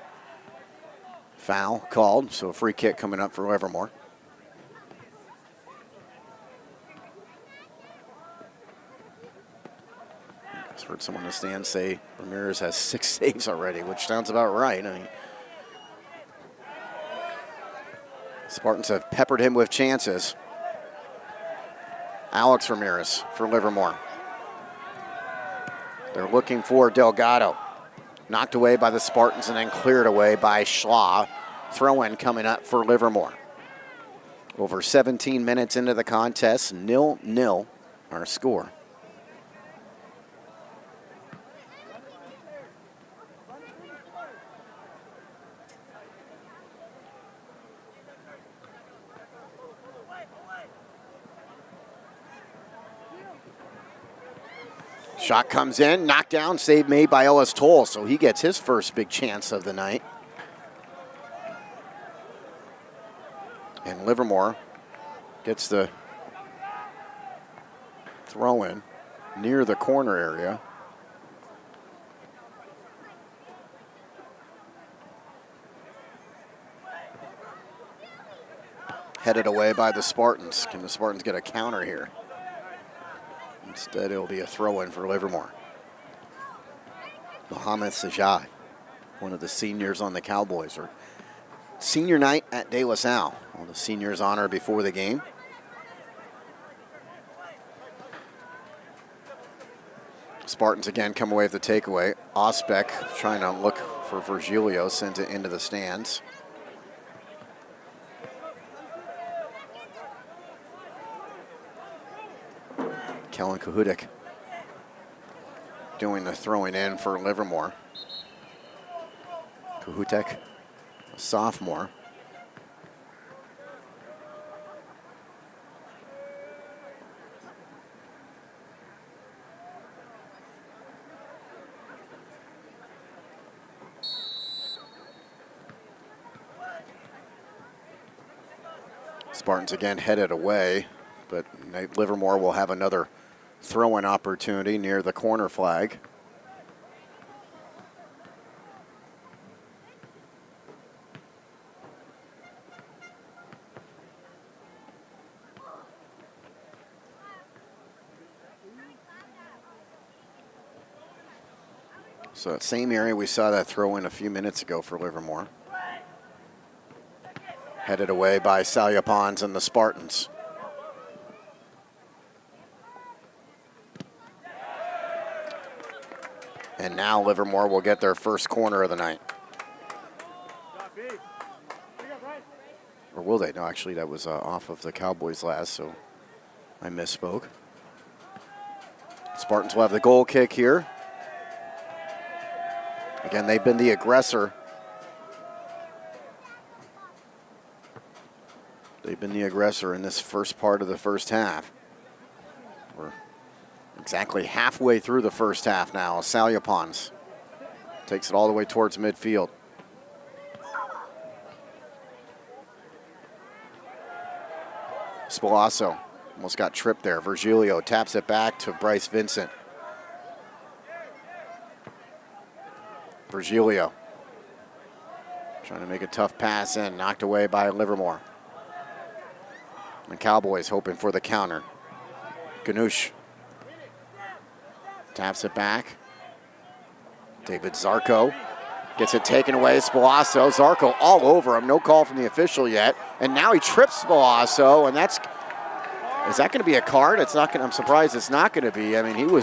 foul called, so a free kick coming up for Livermore. I heard someone in the stand say Ramirez has 6 saves already, which sounds about right. I mean, Spartans have peppered him with chances. Alex Ramirez for Livermore. They're looking for Delgado. Knocked away by the Spartans and then cleared away by Schlaw. Throw-in coming up for Livermore. Over 17 minutes into the contest, 0-0 our score. Shot comes in, knocked down, save made by Ellis Toll, so he gets his first big chance of the night. And Livermore gets the throw in near the corner area. Headed away by the Spartans. Can the Spartans get a counter here? Instead, it'll be a throw-in for Livermore. Mohamed Sajai, one of the seniors on the Cowboys, or senior night at De La Salle. All the seniors honor before the game. Spartans again come away with the takeaway. Osbeck trying to look for Virgilio, sent it into the stands. Kellen Kahudik doing the throwing in for Livermore. Kahutek, a sophomore. Spartans again headed away, but Livermore will have another throw-in opportunity near the corner flag. So that same area we saw that throw-in a few minutes ago for Livermore. Headed away by Salyapons and the Spartans. And now Livermore will get their first corner of the night. Or will they? No, actually that was off of the Cowboys last, so I misspoke. Spartans will have the goal kick here. Again, they've been the aggressor. They've been the aggressor in this first part of the first half. We're exactly halfway through the first half now. Salyapons takes it all the way towards midfield. Spalasso almost got tripped there. Virgilio taps it back to Bryce Vincent. Virgilio trying to make a tough pass in, knocked away by Livermore. The Cowboys hoping for the counter. Ganoush taps it back. David Zarco gets it taken away. Spalasso, Zarco all over him. No call from the official yet. And now he trips Spalasso, and is that going to be a card? It's not going. I'm surprised it's not going to be. I mean,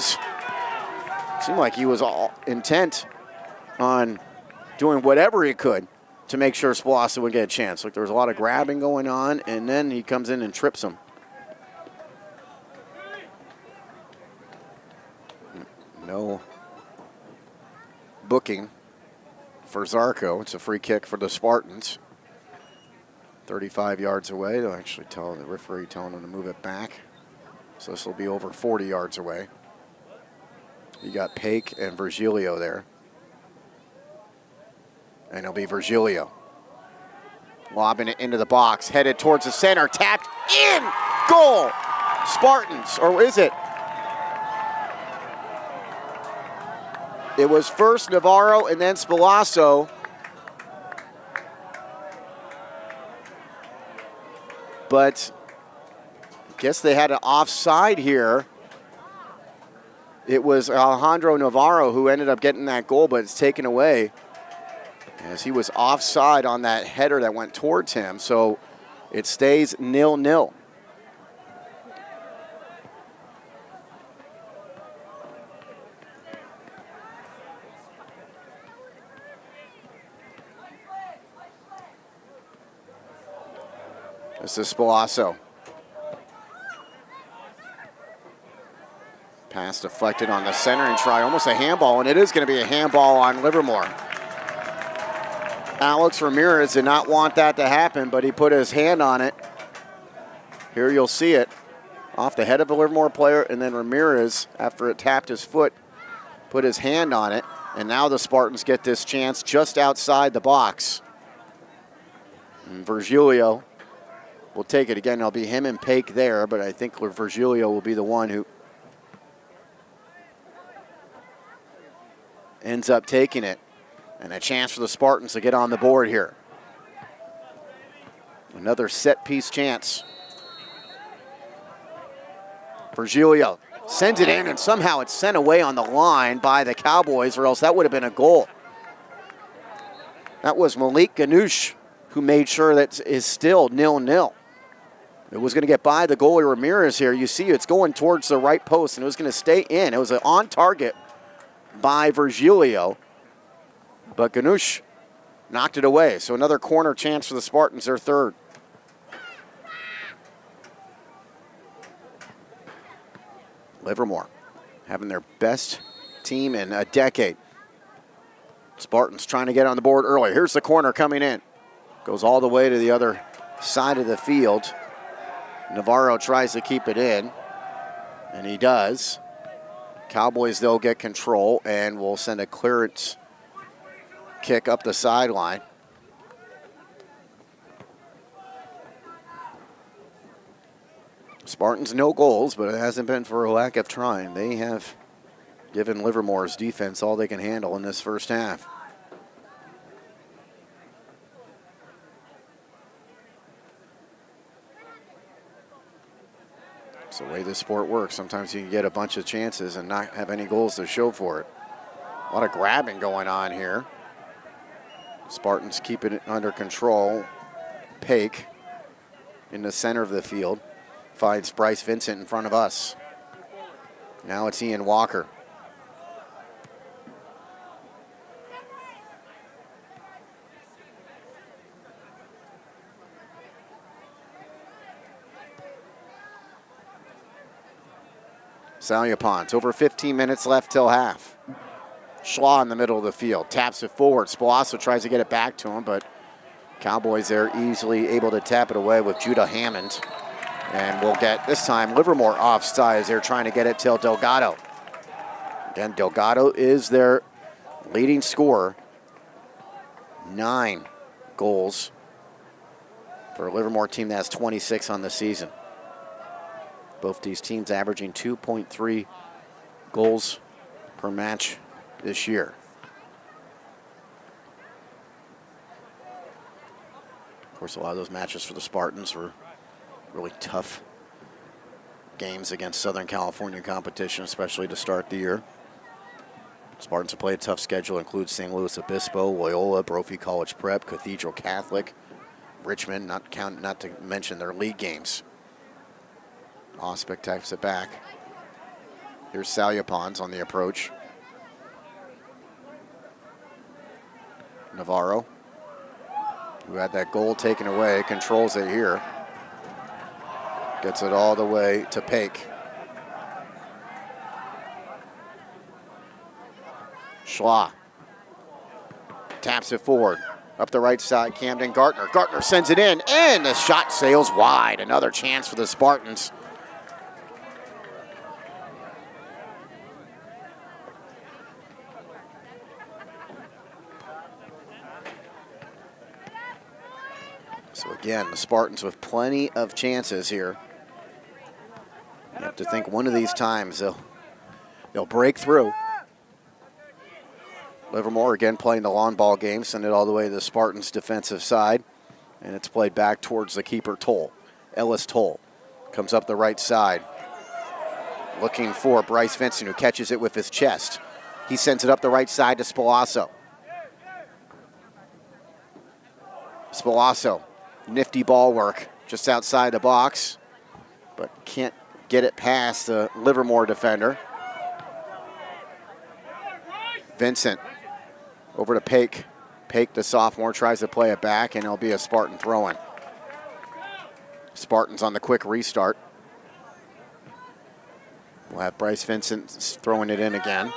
seemed like he was all intent on doing whatever he could to make sure Spalasso would get a chance. Like, there was a lot of grabbing going on, and then he comes in and trips him. No booking for Zarco. It's a free kick for the Spartans. 35 yards away. They'll actually tell the referee, telling him to move it back. So this will be over 40 yards away. You got Paik and Virgilio there. And it'll be Virgilio. Lobbing it into the box, headed towards the center, tapped in, goal! Spartans, or is it? It was first Navarro and then Spalasso. But I guess they had an offside here. It was Alejandro Navarro who ended up getting that goal, but it's taken away as he was offside on that header that went towards him. So it stays 0-0. This is Spalasso. Pass deflected on the center and try almost a handball, and it is going to be a handball on Livermore. Alex Ramirez did not want that to happen, but he put his hand on it. Here you'll see it. Off the head of a Livermore player, and then Ramirez, after it tapped his foot, put his hand on it. And now the Spartans get this chance just outside the box. And Virgilio will take it again. It'll be him and Paik there, but I think Virgilio will be the one who ends up taking it. And a chance for the Spartans to get on the board here. Another set-piece chance. Virgilio sends it in, and somehow it's sent away on the line by the Cowboys, or else that would have been a goal. That was Malik Ganoush who made sure that is still 0-0. It was going to get by the goalie Ramirez here. You see it's going towards the right post, and it was going to stay in. It was an on target by Virgilio, but Ganoush knocked it away. So another corner chance for the Spartans, their third. Livermore having their best team in a decade. Spartans trying to get on the board early. Here's the corner coming in. Goes all the way to the other side of the field. Navarro tries to keep it in, and he does. Cowboys, though, get control and will send a clearance kick up the sideline. Spartans no goals, but it hasn't been for a lack of trying. They have given Livermore's defense all they can handle in this first half. It's the way this sport works. Sometimes you can get a bunch of chances and not have any goals to show for it. A lot of grabbing going on here. Spartans keep it under control. Paik in the center of the field finds Bryce Vincent in front of us. Now it's Ian Walker. Salle, over 15 minutes left till half. Schlaw in the middle of the field, taps it forward. Spalasso tries to get it back to him, but Cowboys there easily able to tap it away with Judah Hammond. And we'll get, this time, Livermore offside as they're trying to get it till Delgado. Again, Delgado is their leading scorer. 9 goals for a Livermore team that has 26 on the season. Both these teams averaging 2.3 goals per match this year. Of course, a lot of those matches for the Spartans were really tough games against Southern California competition, especially to start the year. Spartans have played a tough schedule, includes St. Louis Obispo, Loyola, Brophy College Prep, Cathedral Catholic, Richmond, not to mention their league games. Ospec types it back. Here's Salyapons on the approach. Navarro, who had that goal taken away, controls it here. Gets it all the way to Paik. Schla taps it forward. Up the right side, Camden Gartner. Gartner sends it in, and the shot sails wide. Another chance for the Spartans. So again, the Spartans with plenty of chances here. You have to think one of these times they'll break through. Livermore again playing the long ball game, send it all the way to the Spartans' defensive side, and it's played back towards the keeper Toll. Ellis Toll comes up the right side, looking for Bryce Vincent, who catches it with his chest. He sends it up the right side to Spalasso. Spalasso, nifty ball work just outside the box, but can't get it past the Livermore defender. Vincent over to Paik. Paik, the sophomore, tries to play it back, and it'll be a Spartan throw-in. Spartans on the quick restart. We'll have Bryce Vincent throwing it in again.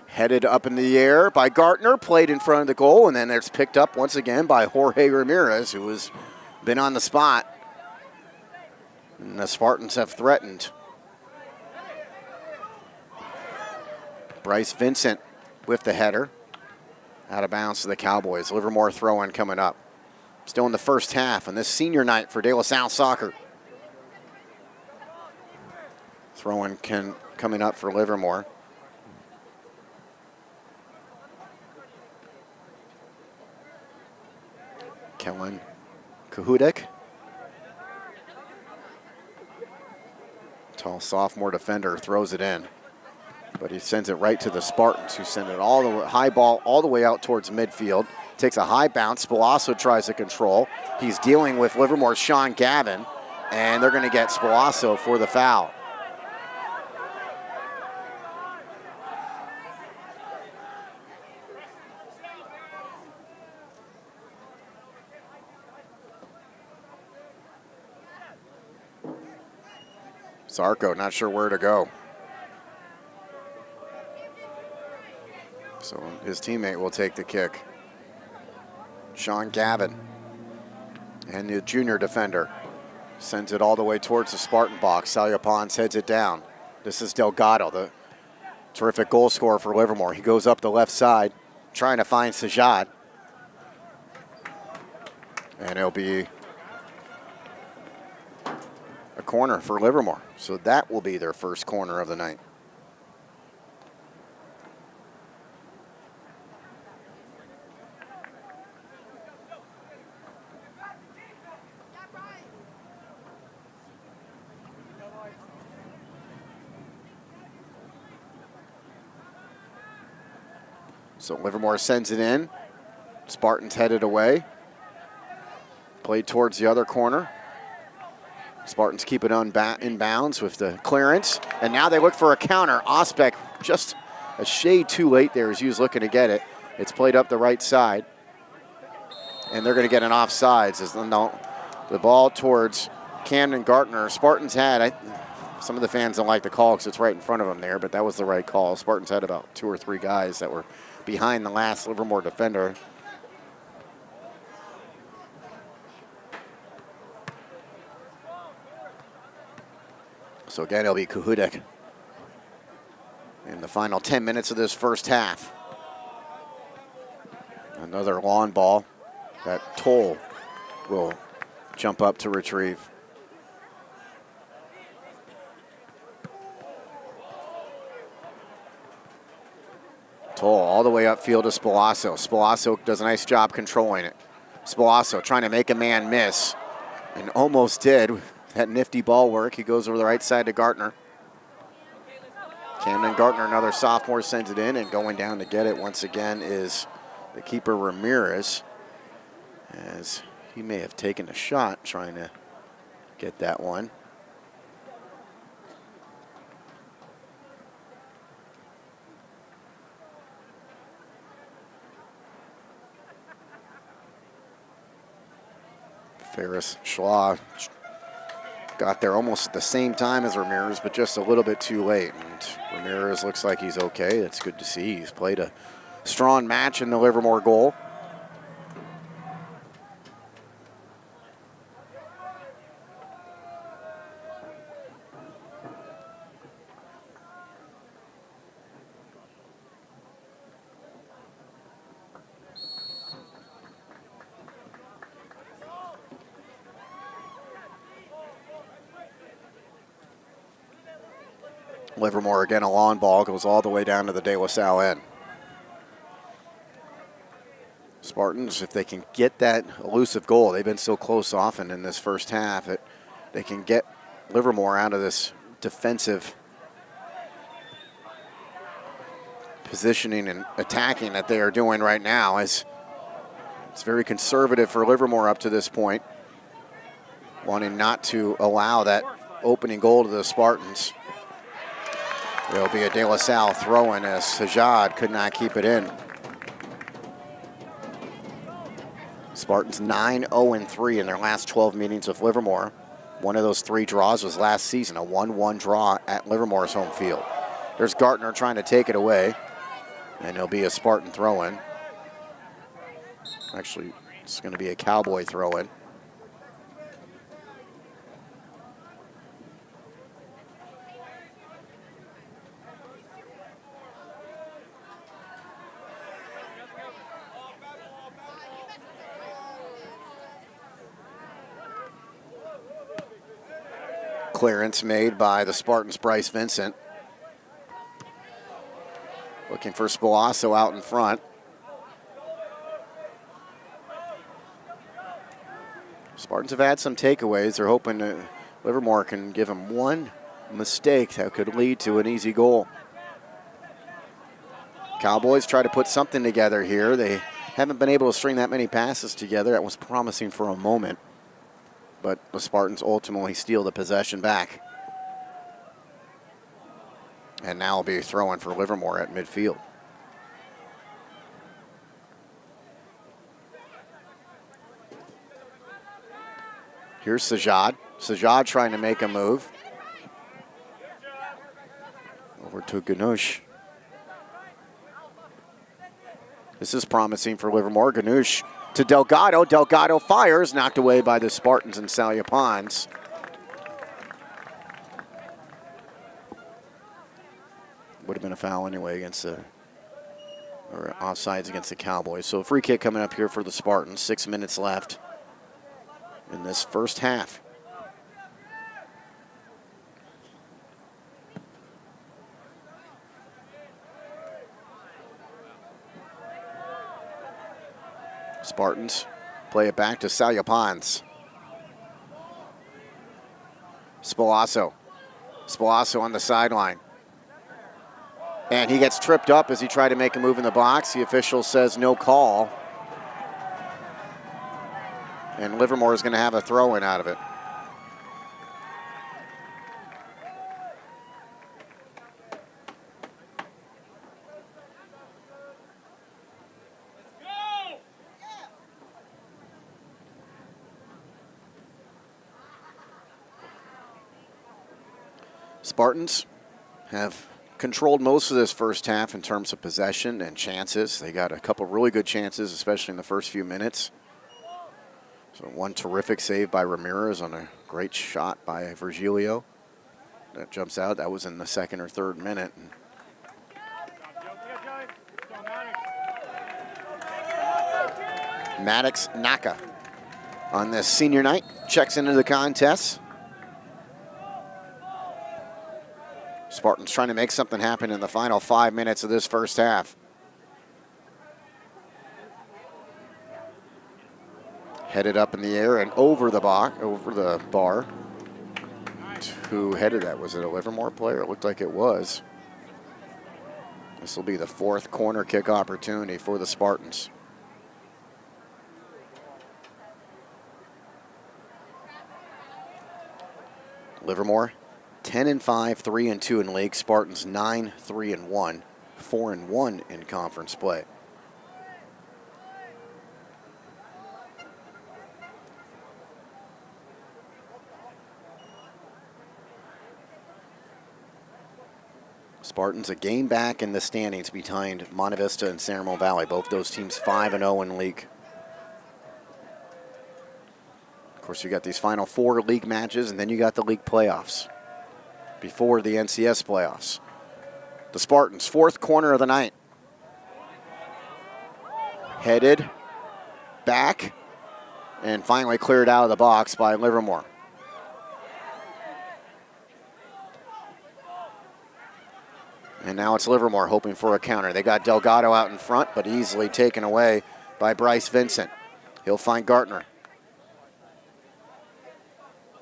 Headed up in the air by Gartner, played in front of the goal, and then it's picked up once again by Jorge Ramirez, who has been on the spot. And the Spartans have threatened. Bryce Vincent with the header. Out of bounds to the Cowboys. Livermore throw-in coming up. Still in the first half on this senior night for De La Salle soccer. Throw-in coming up for Livermore. Kellen Kahudek. Tall sophomore defender throws it in, but he sends it right to the Spartans, who send it all the way, high ball all the way out towards midfield. Takes a high bounce. Spalasso tries to control. He's dealing with Livermore's Sean Gavin, and they're going to get Spalasso for the foul. Zarco not sure where to go. So his teammate will take the kick. Sean Gavin, and the junior defender, sends it all the way towards the Spartan box. Salyapons heads it down. This is Delgado, the terrific goal scorer for Livermore. He goes up the left side, trying to find Sajad. And it'll be a corner for Livermore. So that will be their first corner of the night. So Livermore sends it in. Spartans headed away. Played towards the other corner. Spartans keep it in bounds with the clearance. And now they look for a counter. Ospec just a shade too late there as he was looking to get it. It's played up the right side. And they're going to get an offsides. As the ball towards Camden Gartner. Spartans had, some of the fans don't like the call because it's right in front of them there, but that was the right call. Spartans had about 2 or 3 guys that were behind the last Livermore defender. So again, it'll be Kahudek in the final 10 minutes of this first half. Another long ball that Toll will jump up to retrieve. Toll all the way upfield to Spalasso. Spalasso does a nice job controlling it. Spalasso trying to make a man miss, and almost did. That nifty ball work. He goes over the right side to Gartner. Camden Gartner, another sophomore, sends it in, and going down to get it once again is the keeper Ramirez, as he may have taken a shot trying to get that one. Ferris Schlaw got there almost at the same time as Ramirez, but just a little bit too late. And Ramirez looks like he's okay. That's good to see. He's played a strong match in the Livermore goal. Livermore again, a long ball, goes all the way down to the De La Salle end. Spartans, if they can get that elusive goal, they've been so close often in this first half, they can get Livermore out of this defensive positioning and attacking that they are doing right now. As it's very conservative for Livermore up to this point, wanting not to allow that opening goal to the Spartans. There'll be a De La Salle throw-in as Sajad could not keep it in. Spartans 9-0-3 in their last 12 meetings with Livermore. One of those 3 draws was last season, a 1-1 draw at Livermore's home field. There's Gartner trying to take it away, and it'll be a Spartan throw-in. Actually, it's going to be a Cowboy throw-in. Clearance made by the Spartans' Bryce Vincent. Looking for Spalasso out in front. Spartans have had some takeaways. They're hoping that Livermore can give them one mistake that could lead to an easy goal. Cowboys try to put something together here. They haven't been able to string that many passes together. That was promising for a moment, but the Spartans ultimately steal the possession back. And now will be throwing for Livermore at midfield. Here's Sajad. Sajad trying to make a move. Over to Ganush. This is promising for Livermore. Ganush to Delgado. Delgado fires, knocked away by the Spartans and Salle Ponds. Would have been a foul anyway against the, or offsides against the Cowboys. So a free kick coming up here for the Spartans. 6 minutes left in this first half. Spartans play it back to Salle Ponds. Spalasso. Spalasso on the sideline. And he gets tripped up as he tried to make a move in the box. The official says no call. And Livermore is going to have a throw-in out of it. Spartans have controlled most of this first half in terms of possession and chances. They got a couple really good chances, especially in the first few minutes. So one terrific save by Ramirez on a great shot by Virgilio. That jumps out. That was in the second or third minute. Maddox Naka on this senior night checks into the contest. Spartans trying to make something happen in the final 5 minutes of this first half. Headed up in the air and over the bar. Who headed that? Was it a Livermore player? It looked like it was. This will be the 4th corner kick opportunity for the Spartans. Livermore 10-5, 3-2 in league. Spartans 9-3-1, 4-1 in conference play. Spartans a game back in the standings behind Monte Vista and San Ramon Valley. Both those teams 5-0 in league. Of course, you got these final 4 league matches, and then you got the league playoffs before the NCS playoffs. The Spartans, 4th corner of the night. Headed back and finally cleared out of the box by Livermore. And now it's Livermore hoping for a counter. They got Delgado out in front, but easily taken away by Bryce Vincent. He'll find Gartner.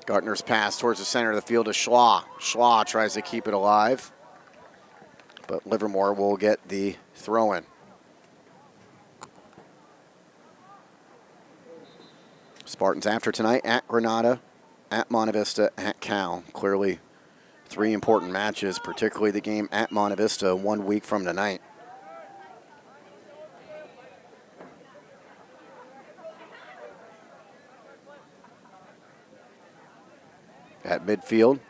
Gartner's pass towards the center of the field to Schlaw. Schlaw tries to keep it alive, but Livermore will get the throw-in. Spartans after tonight at Granada, at Monte Vista, at Cal. Clearly 3 important matches, particularly the game at Monte Vista 1 week from tonight. At midfield,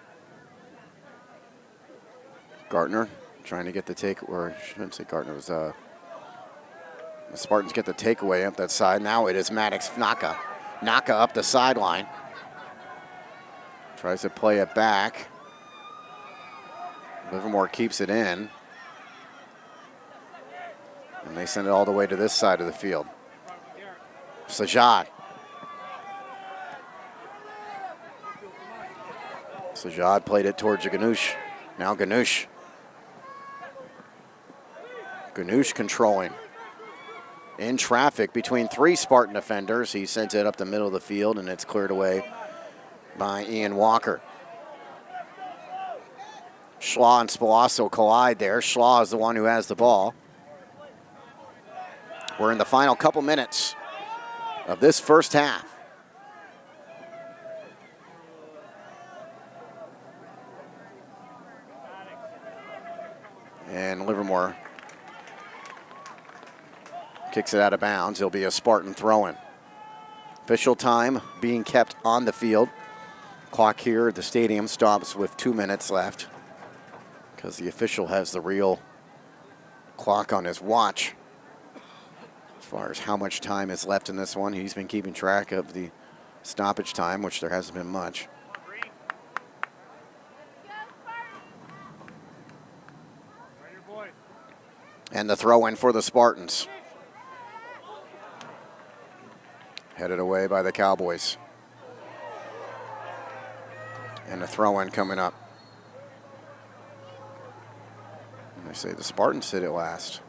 Gartner trying to get the take, or I shouldn't say Gartner, was the Spartans get the takeaway up that side. Now it is Maddox Naka. Naka up the sideline. Tries to play it back. Livermore keeps it in. And they send it all the way to this side of the field. Sajad. Sajad played it towards Ganoush. Now Ganoush. Ganoush controlling. In traffic between 3 Spartan defenders. He sends it up the middle of the field, and it's cleared away by Ian Walker. Schlaw and Spalasso collide there. Schlaw is the one who has the ball. We're in the final couple minutes of this first half. And Livermore kicks it out of bounds. It'll be a Spartan throw-in. Official time being kept on the field. Clock here at the stadium stops with 2 minutes left, because the official has the real clock on his watch as far as how much time is left in this one. He's been keeping track of the stoppage time, which there hasn't been much. And the throw-in for the Spartans. Headed away by the Cowboys. And the throw-in coming up. And they say the Spartans did it last.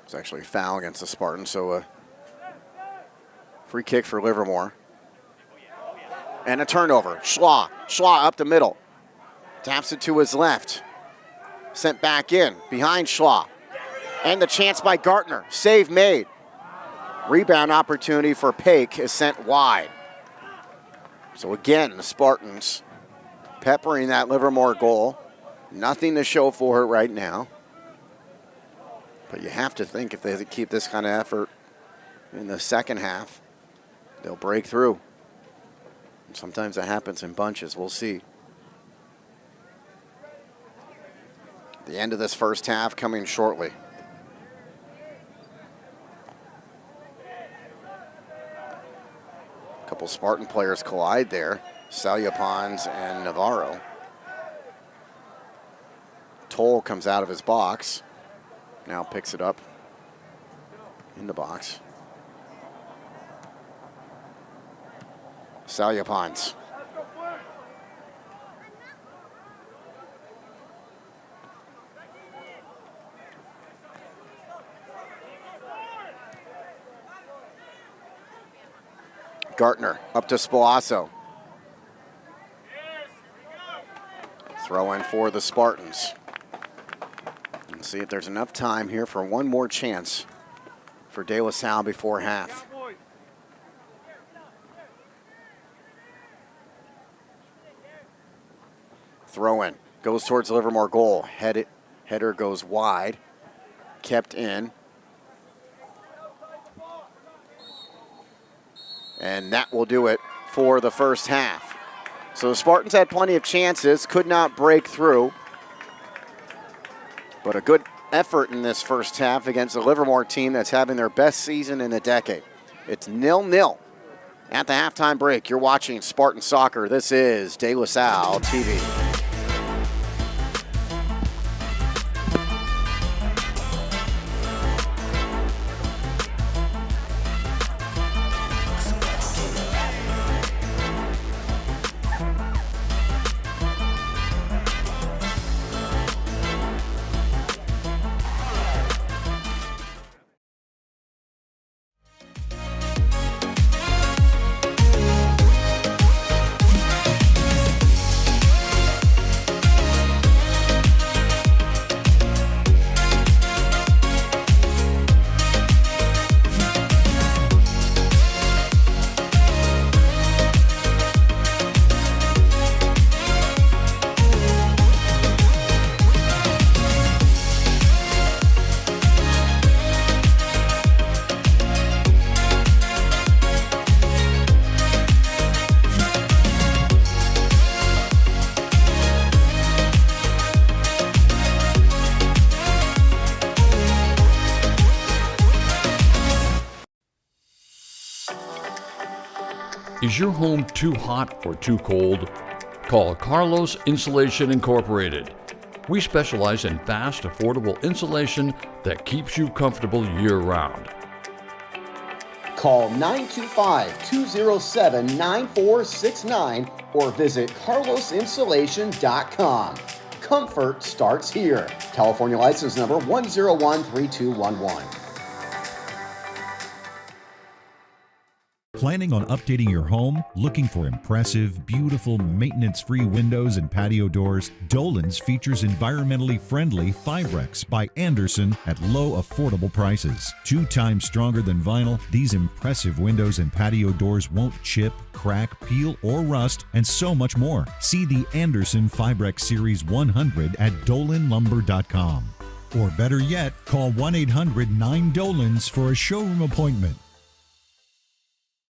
It's actually a foul against the Spartans, so a free kick for Livermore. And a turnover. Schlaw up the middle. Taps it to his left. Sent back in behind Schlaw. And the chance by Gartner. Save made. Rebound opportunity for Paik is sent wide. So again, the Spartans peppering that Livermore goal. Nothing to show for it right now. But you have to think if they keep this kind of effort in the second half, they'll break through. And sometimes it happens in bunches. We'll see. The end of this first half coming shortly. A couple Spartan players collide there. Salyapons and Navarro. Toll comes out of his box. Now picks it up in the box. Salle punts. Gartner up to Spalasso. Throw in for the Spartans. Let's see if there's enough time here for one more chance for De La Salle before half. Throw in, goes towards Livermore goal. Header goes wide, kept in. And that will do it for the first half. So the Spartans had plenty of chances, could not break through. But a good effort in this first half against the Livermore team that's having their best season in a decade. It's 0-0 at the halftime break. You're watching Spartan Soccer. This is De La Salle TV. Is your home too hot or too cold? Call Carlos Insulation Incorporated. We specialize in fast, affordable insulation that keeps you comfortable year-round. Call 925-207-9469 or visit carlosinsulation.com. Comfort starts here. California license number 1013211. Planning on updating your home? Looking for impressive, beautiful, maintenance-free windows and patio doors? Dolan's features environmentally friendly Fibrex by Anderson at low, affordable prices. 2 times stronger than vinyl, these impressive windows and patio doors won't chip, crack, peel, or rust, and so much more. See the Anderson Fibrex Series 100 at dolanlumber.com. Or better yet, call 1-800-9-DOLANS for a showroom appointment.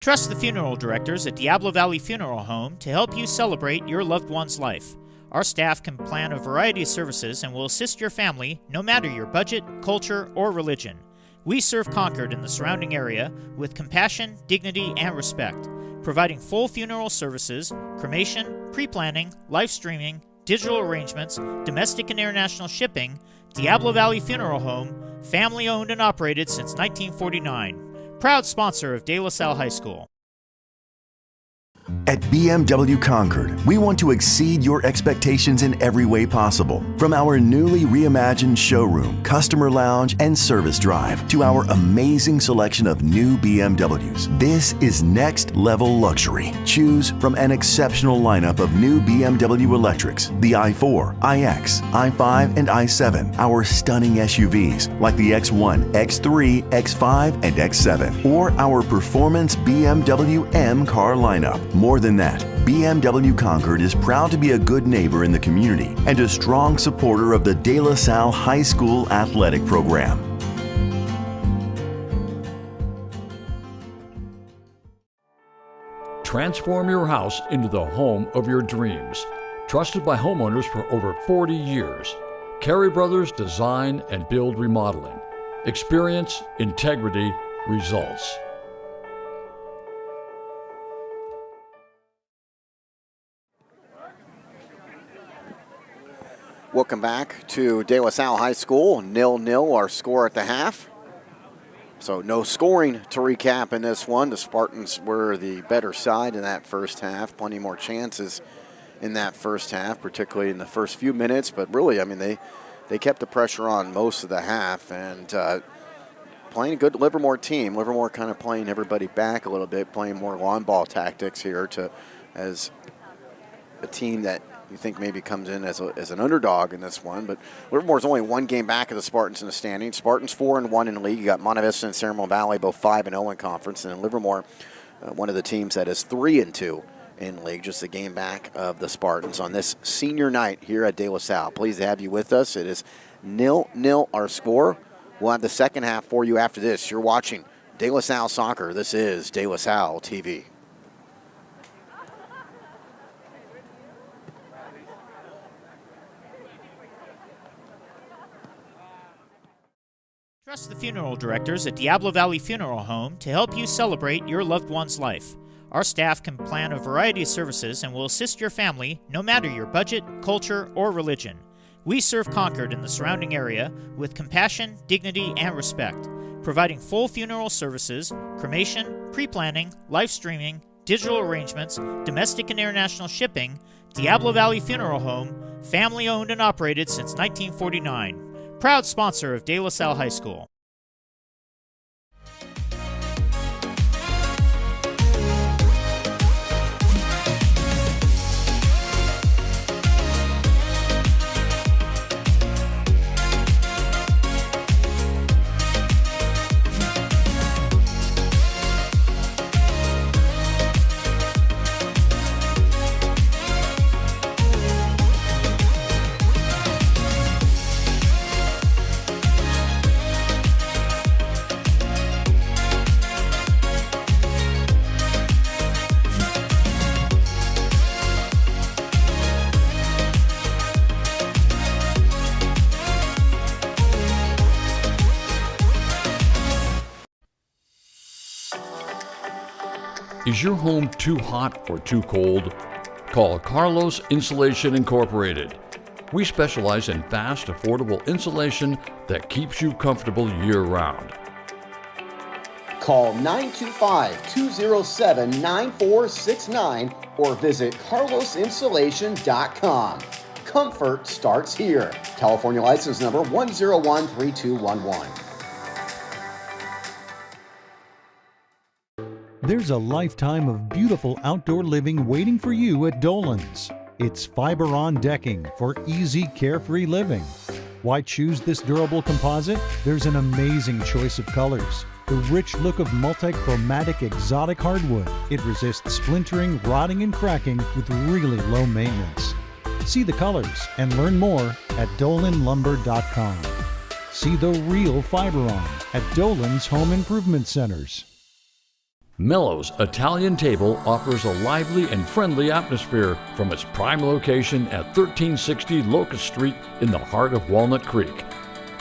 Trust the funeral directors at Diablo Valley Funeral Home to help you celebrate your loved one's life. Our staff can plan a variety of services and will assist your family no matter your budget, culture, or religion. We serve Concord and the surrounding area with compassion, dignity, and respect, providing full funeral services, cremation, pre-planning, live streaming, digital arrangements, domestic and international shipping. Diablo Valley Funeral Home, family owned and operated since 1949. Proud sponsor of De La Salle High School. At BMW Concord, we want to exceed your expectations in every way possible. From our newly reimagined showroom, customer lounge, and service drive to our amazing selection of new BMWs, this is next level luxury. Choose from an exceptional lineup of new BMW electrics, the i4, iX, i5, and i7, our stunning SUVs like the X1, X3, X5, and X7, or our performance BMW M car lineup. More than that, BMW Concord is proud to be a good neighbor in the community and a strong supporter of the De La Salle High School athletic program. Transform your house into the home of your dreams. Trusted by homeowners for over 40 years. Carey Brothers Design and Build Remodeling. Experience, integrity, results. Welcome back to De La Salle High School. 0-0 our score at the half. So no scoring to recap in this one. The Spartans were the better side in that first half. Plenty more chances in that first half, particularly in the first few minutes. But really, I mean, they kept the pressure on most of the half and playing a good Livermore team. Livermore kind of playing everybody back a little bit, playing more long ball tactics here as a team that you think maybe comes in as an underdog in this one. But Livermore's only one game back of the Spartans in the standings. Spartans 4-1 in the league. You got Monte Vista and Seminole Valley both 5-0 in conference. And then Livermore, one of the teams that is 3-2 in league, just a game back of the Spartans on this senior night here at De La Salle. Pleased to have you with us. It is 0-0 our score. We'll have the second half for you after this. You're watching De La Salle Soccer. This is De La Salle TV. Trust the funeral directors at Diablo Valley Funeral Home to help you celebrate your loved one's life. Our staff can plan a variety of services and will assist your family no matter your budget, culture, or religion. We serve Concord and the surrounding area with compassion, dignity, and respect, providing full funeral services, cremation, pre-planning, live streaming, digital arrangements, domestic and international shipping. Diablo Valley Funeral Home, family owned and operated since 1949. Proud sponsor of De La Salle High School. Is your home too hot or too cold? Call Carlos Insulation Incorporated. We specialize in fast, affordable insulation that keeps you comfortable year-round. Call 925-207-9469 or visit carlosinsulation.com. Comfort starts here. California license number 1013211. There's a lifetime of beautiful outdoor living waiting for you at Dolan's. It's fiber-on decking for easy, carefree living. Why choose this durable composite? There's an amazing choice of colors. The rich look of multi-chromatic exotic hardwood. It resists splintering, rotting, and cracking with really low maintenance. See the colors and learn more at dolanlumber.com. See the real fiber-on at Dolan's Home Improvement Centers. Mello's Italian Table offers a lively and friendly atmosphere from its prime location at 1360 Locust Street in the heart of Walnut Creek.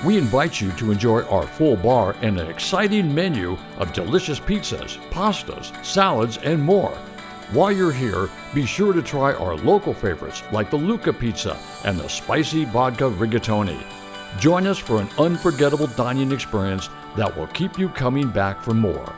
We invite you to enjoy our full bar and an exciting menu of delicious pizzas, pastas, salads, and more. While you're here, be sure to try our local favorites like the Luca Pizza and the spicy vodka rigatoni. Join us for an unforgettable dining experience that will keep you coming back for more.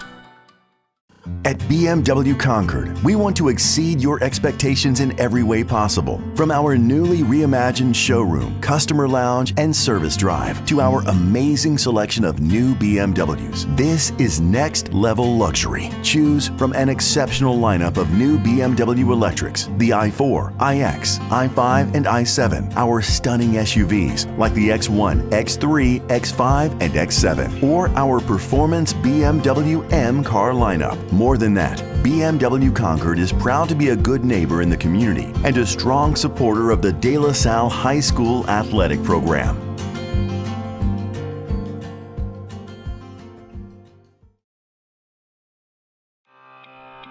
At BMW Concord, we want to exceed your expectations in every way possible. From our newly reimagined showroom, customer lounge, and service drive to our amazing selection of new BMWs, this is next level luxury. Choose from an exceptional lineup of new BMW electrics, the i4, iX, i5, and i7, our stunning SUVs like the X1, X3, X5, and X7, or our performance BMW M car lineup. More than that, BMW Concord is proud to be a good neighbor in the community and a strong supporter of the De La Salle High School athletic program.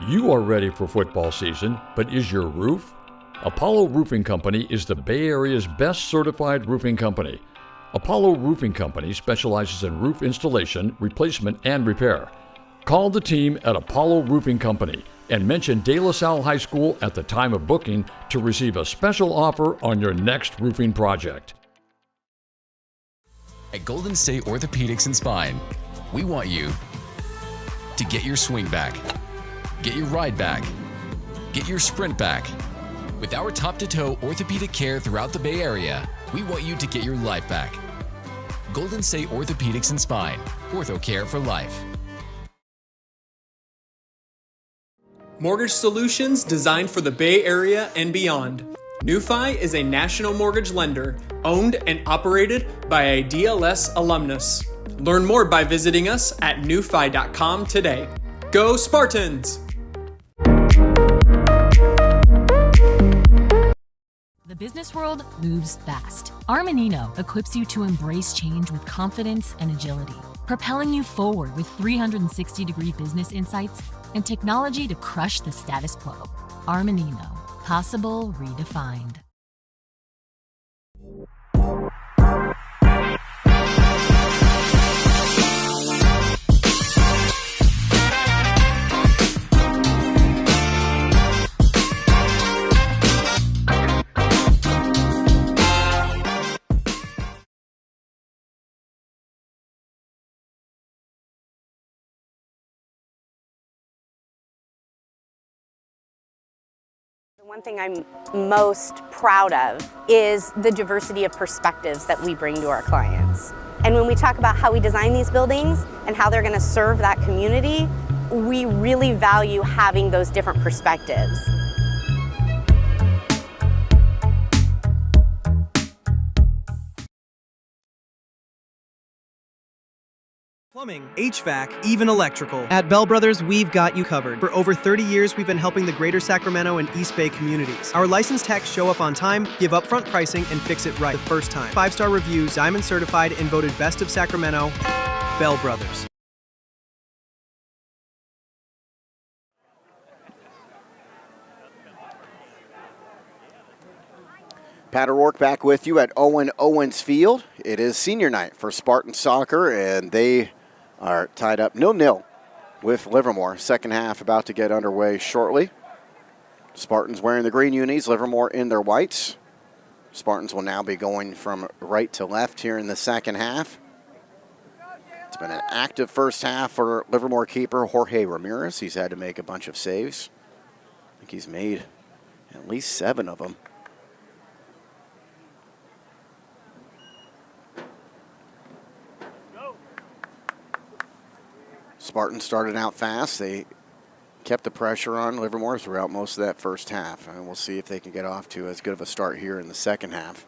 You are ready for football season, but is your roof? Apollo Roofing Company is the Bay Area's best certified roofing company. Apollo Roofing Company specializes in roof installation, replacement, and repair. Call the team at Apollo Roofing Company and mention De La Salle High School at the time of booking to receive a special offer on your next roofing project. At Golden State Orthopedics and Spine, We want you to get your swing back, get your ride back, get your sprint back. With our top-to-toe orthopedic care throughout the Bay Area, we want you to get your life back. Golden State Orthopedics and Spine, ortho care for life. Mortgage solutions designed for the Bay Area and beyond. NewFi is a national mortgage lender owned and operated by a DLS alumnus. Learn more by visiting us at newfi.com today. Go Spartans! The business world moves fast. Armanino equips you to embrace change with confidence and agility, propelling you forward with 360-degree business insights and technology to crush the status quo. Armanino, possible redefined. One thing I'm most proud of is the diversity of perspectives that we bring to our clients. And when we talk about how we design these buildings and how they're going to serve that community, we really value having those different perspectives. Plumbing, HVAC, even electrical. At Bell Brothers, we've got you covered. For over 30 years, we've been helping the greater Sacramento and East Bay communities. Our licensed techs show up on time, give upfront pricing, and fix it right the first time. 5-star reviews, Diamond certified, and voted Best of Sacramento. Bell Brothers. Pat O'Rourke back with you at Owen Owens Field. It is senior night for Spartan soccer, and they are tied up 0-0 with Livermore. Second half about to get underway shortly. Spartans wearing the green unis, Livermore in their whites. Spartans will now be going from right to left here in the second half. It's been an active first half for Livermore keeper Jorge Ramirez. He's had to make a bunch of saves. I think he's made at least 7 of them. Spartans started out fast. They kept the pressure on Livermore throughout most of that first half. And we'll see if they can get off to as good of a start here in the second half.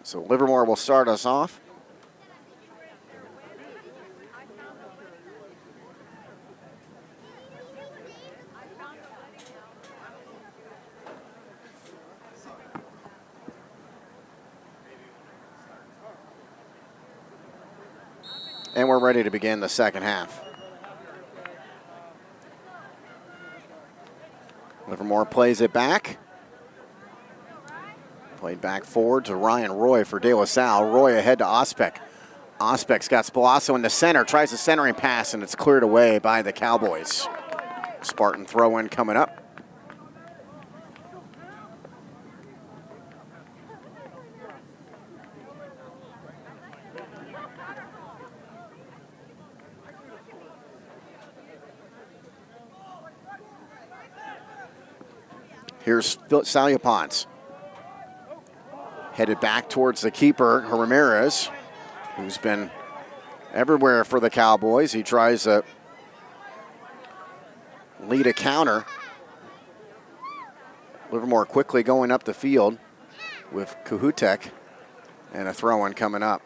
So Livermore will start us off. And we're ready to begin the second half. Livermore plays it back. Played back forward to Ryan Roy for De La Salle. Roy ahead to Ospec. Ospec's got Spalasso in the center, tries a centering pass, and it's cleared away by the Cowboys. Spartan throw-in coming up. Here's Salle Ponce. Headed back towards the keeper, Ramirez, who's been everywhere for the Cowboys. He tries to lead a counter. Livermore quickly going up the field with Kuhutek, and a throw-in coming up.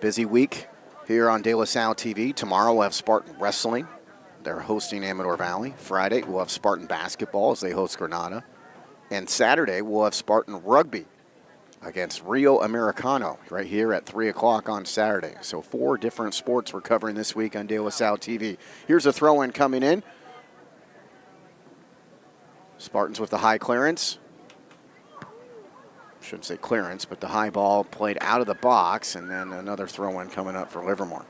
Busy week here on De La Salle TV. Tomorrow we'll have Spartan Wrestling. They're hosting Amador Valley. Friday we'll have Spartan Basketball as they host Granada. And Saturday, we'll have Spartan Rugby against Rio Americano right here at 3 o'clock on Saturday. So 4 different sports we're covering this week on De La Salle TV. Here's a throw-in coming in. Spartans with the high clearance. Shouldn't say clearance, but the high ball played out of the box, and then another throw-in coming up for Livermore.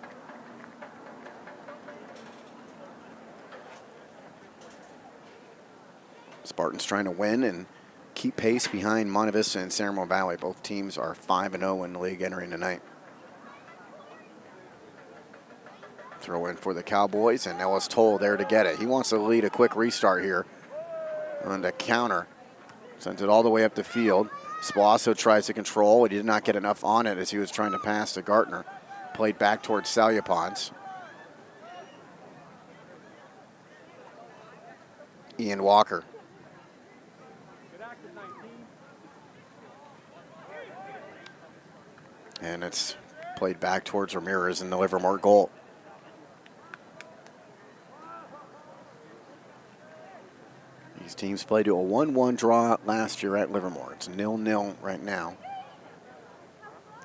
Spartans trying to win and keep pace behind Monte Vista and San Ramon Valley. Both teams are 5-0 in the league entering tonight. Throw in for the Cowboys, and Ellis Toll there to get it. He wants to lead a quick restart here on the counter. Sends it all the way up the field. Spalasso tries to control. He did not get enough on it as he was trying to pass to Gartner. Played back towards Salyapons. Ian Walker. And it's played back towards Ramirez in the Livermore goal. These teams played to a 1-1 draw last year at Livermore. It's 0-0 right now.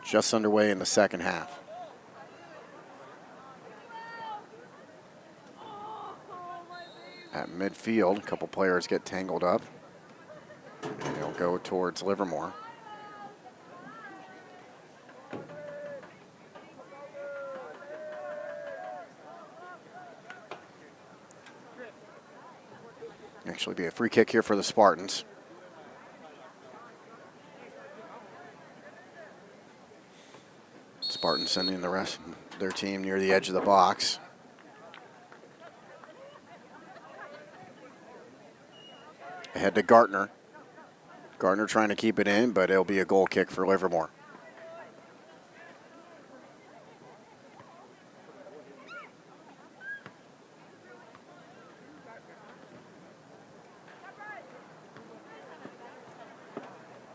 Just underway in the second half. At midfield, a couple players get tangled up. And they'll go towards Livermore. Actually be a free kick here for the Spartans. Spartans sending the rest of their team near the edge of the box. Ahead to Gartner. Gartner trying to keep it in, but it'll be a goal kick for Livermore.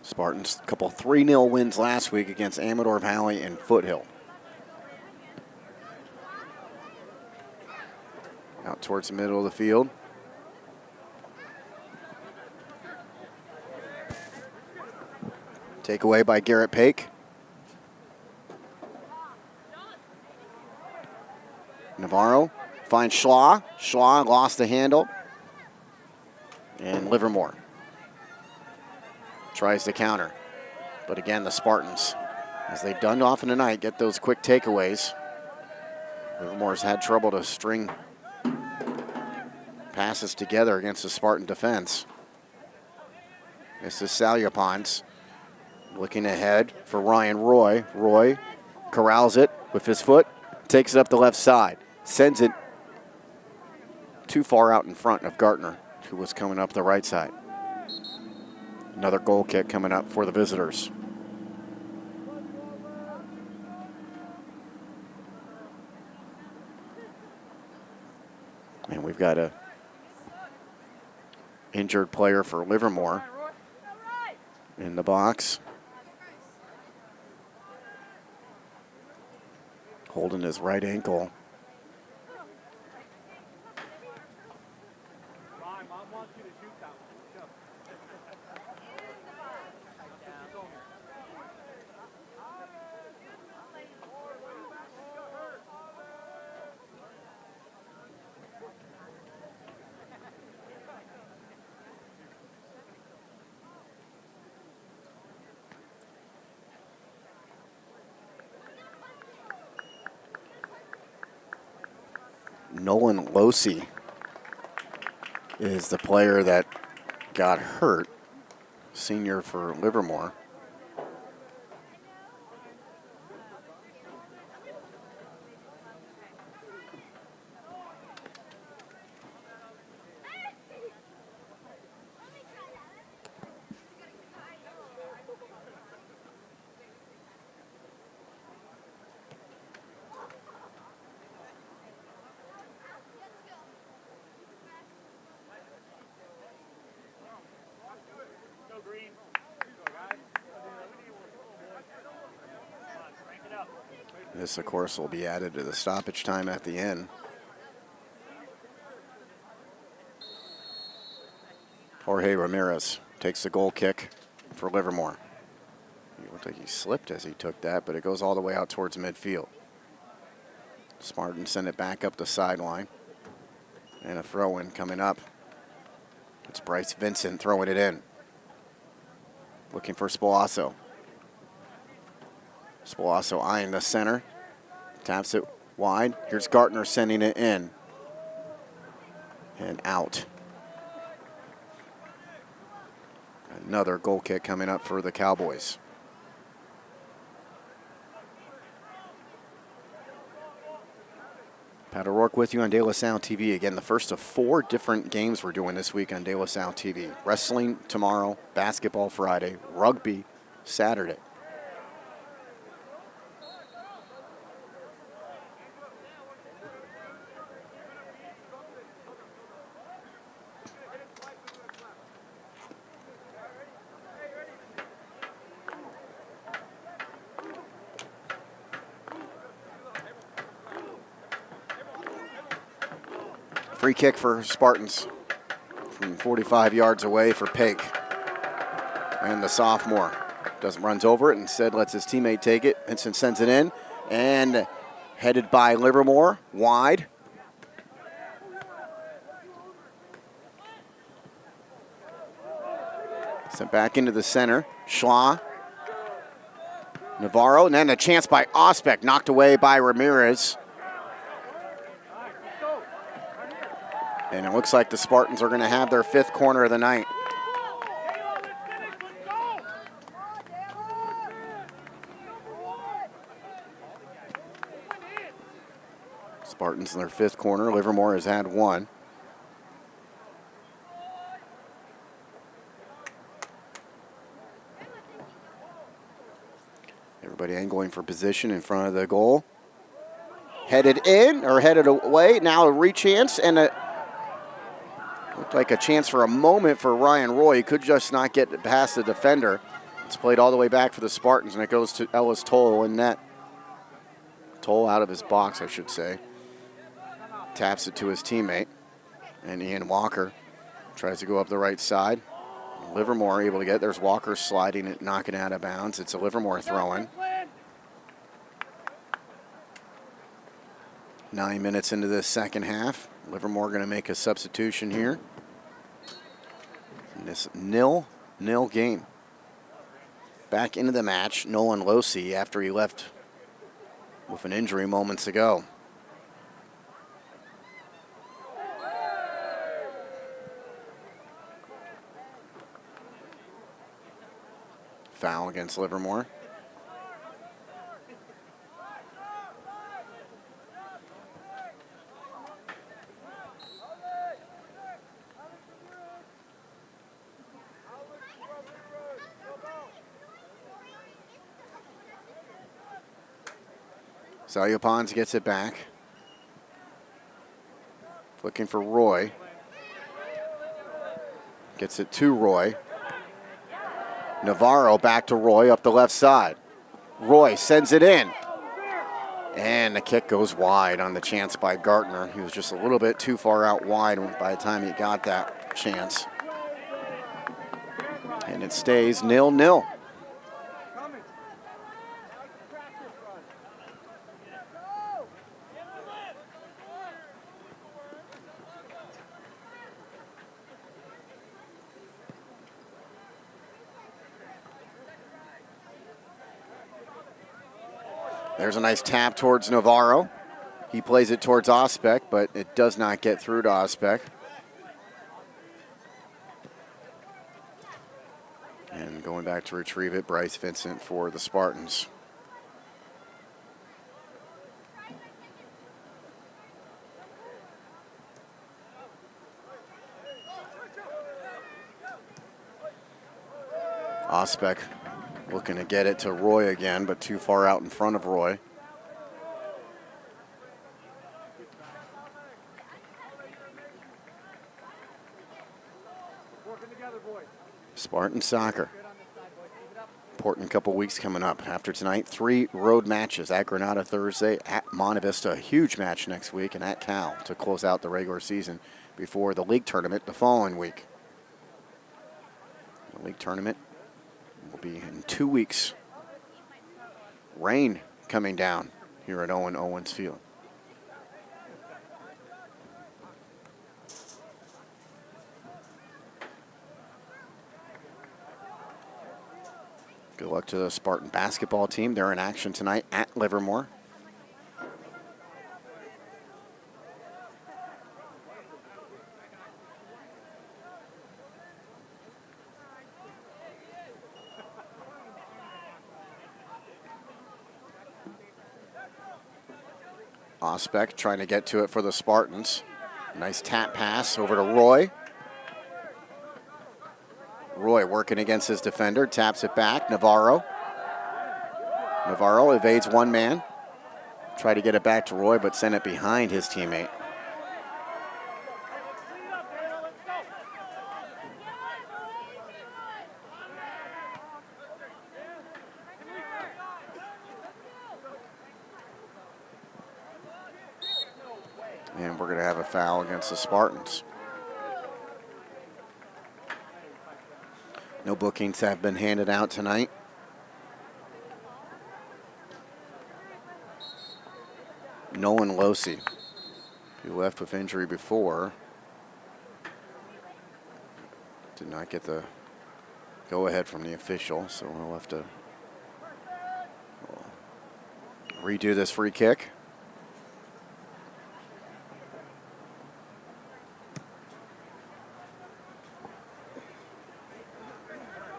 Spartans, a couple 3-0 wins last week against Amador Valley and Foothill. Out towards the middle of the field. Takeaway by Garrett Pake. Navarro finds Schlaw. Schlaw lost the handle. And Livermore tries to counter. But again, the Spartans, as they've done often tonight, get those quick takeaways. Livermore's had trouble to string passes together against the Spartan defense. This is Salyapons looking ahead for Ryan Roy. Roy corrals it with his foot, takes it up the left side, sends it too far out in front of Gartner, who was coming up the right side. Another goal kick coming up for the visitors. And we've got a injured player for Livermore in the box. Holding his right ankle. Nolan Losey is the player that got hurt, senior for Livermore. This, of course, will be added to the stoppage time at the end. Jorge Ramirez takes the goal kick for Livermore. He looked like he slipped as he took that, but it goes all the way out towards midfield. Spartans send it back up the sideline. And a throw-in coming up. It's Bryce Vincent throwing it in. Looking for Spolasso. Spolasso eyeing the center. Taps it wide. Here's Gartner sending it in. And out. Another goal kick coming up for the Cowboys. Pat O'Rourke with you on De La Salle TV. Again, the first of 4 different games we're doing this week on De La Salle TV. Wrestling tomorrow, basketball Friday, rugby Saturday. Free kick for Spartans from 45 yards away for Pake. And the sophomore runs over it, instead lets his teammate take it. Vincent sends it in, and headed by Livermore, wide. Sent back into the center. Schla. Navarro, and then a chance by Ospek, knocked away by Ramirez. And it looks like the Spartans are going to have their 5th corner of the night. Spartans in their 5th corner. Livermore has had 1. Everybody angling for position in front of the goal. Headed in, or headed away. Now a re-chance, and looked like a chance for a moment for Ryan Roy. He could just not get past the defender. It's played all the way back for the Spartans, and it goes to Ellis Toll in net. Toll out of his box, I should say. Taps it to his teammate. And Ian Walker tries to go up the right side. Livermore able to get it. There's Walker sliding it, knocking it out of bounds. It's a Livermore throw-in. 9 minutes into this second half. Livermore going to make a substitution here. In this 0-0 game. Back into the match, Nolan Losi, after he left with an injury moments ago. Foul against Livermore. Salle Pons gets it back. Looking for Roy. Gets it to Roy. Navarro back to Roy up the left side. Roy sends it in. And the kick goes wide on the chance by Gartner. He was just a little bit too far out wide by the time he got that chance. And it stays 0-0. There's a nice tap towards Navarro. He plays it towards Ospek, but it does not get through to Ospek. And going back to retrieve it, Bryce Vincent for the Spartans. Ospek looking to get it to Roy again, but too far out in front of Roy. Spartan soccer. Important couple weeks coming up. After tonight, 3 road matches. At Granada Thursday, at Monte Vista, a huge match next week, and at Cal to close out the regular season before the league tournament the following week. The league tournament will be in 2 weeks. Rain coming down here at Owen Owens Field. Good luck to the Spartan basketball team. They're in action tonight at Livermore. Osbeck trying to get to it for the Spartans. Nice tap pass over to Roy. Roy working against his defender, taps it back. Navarro evades one man. Tried to get it back to Roy, but sent it behind his teammate. And we're going to have a foul against the Spartans. No bookings have been handed out tonight. Nolan Losey, who left with injury before, did not get the go-ahead from the official, so we'll have to redo this free kick.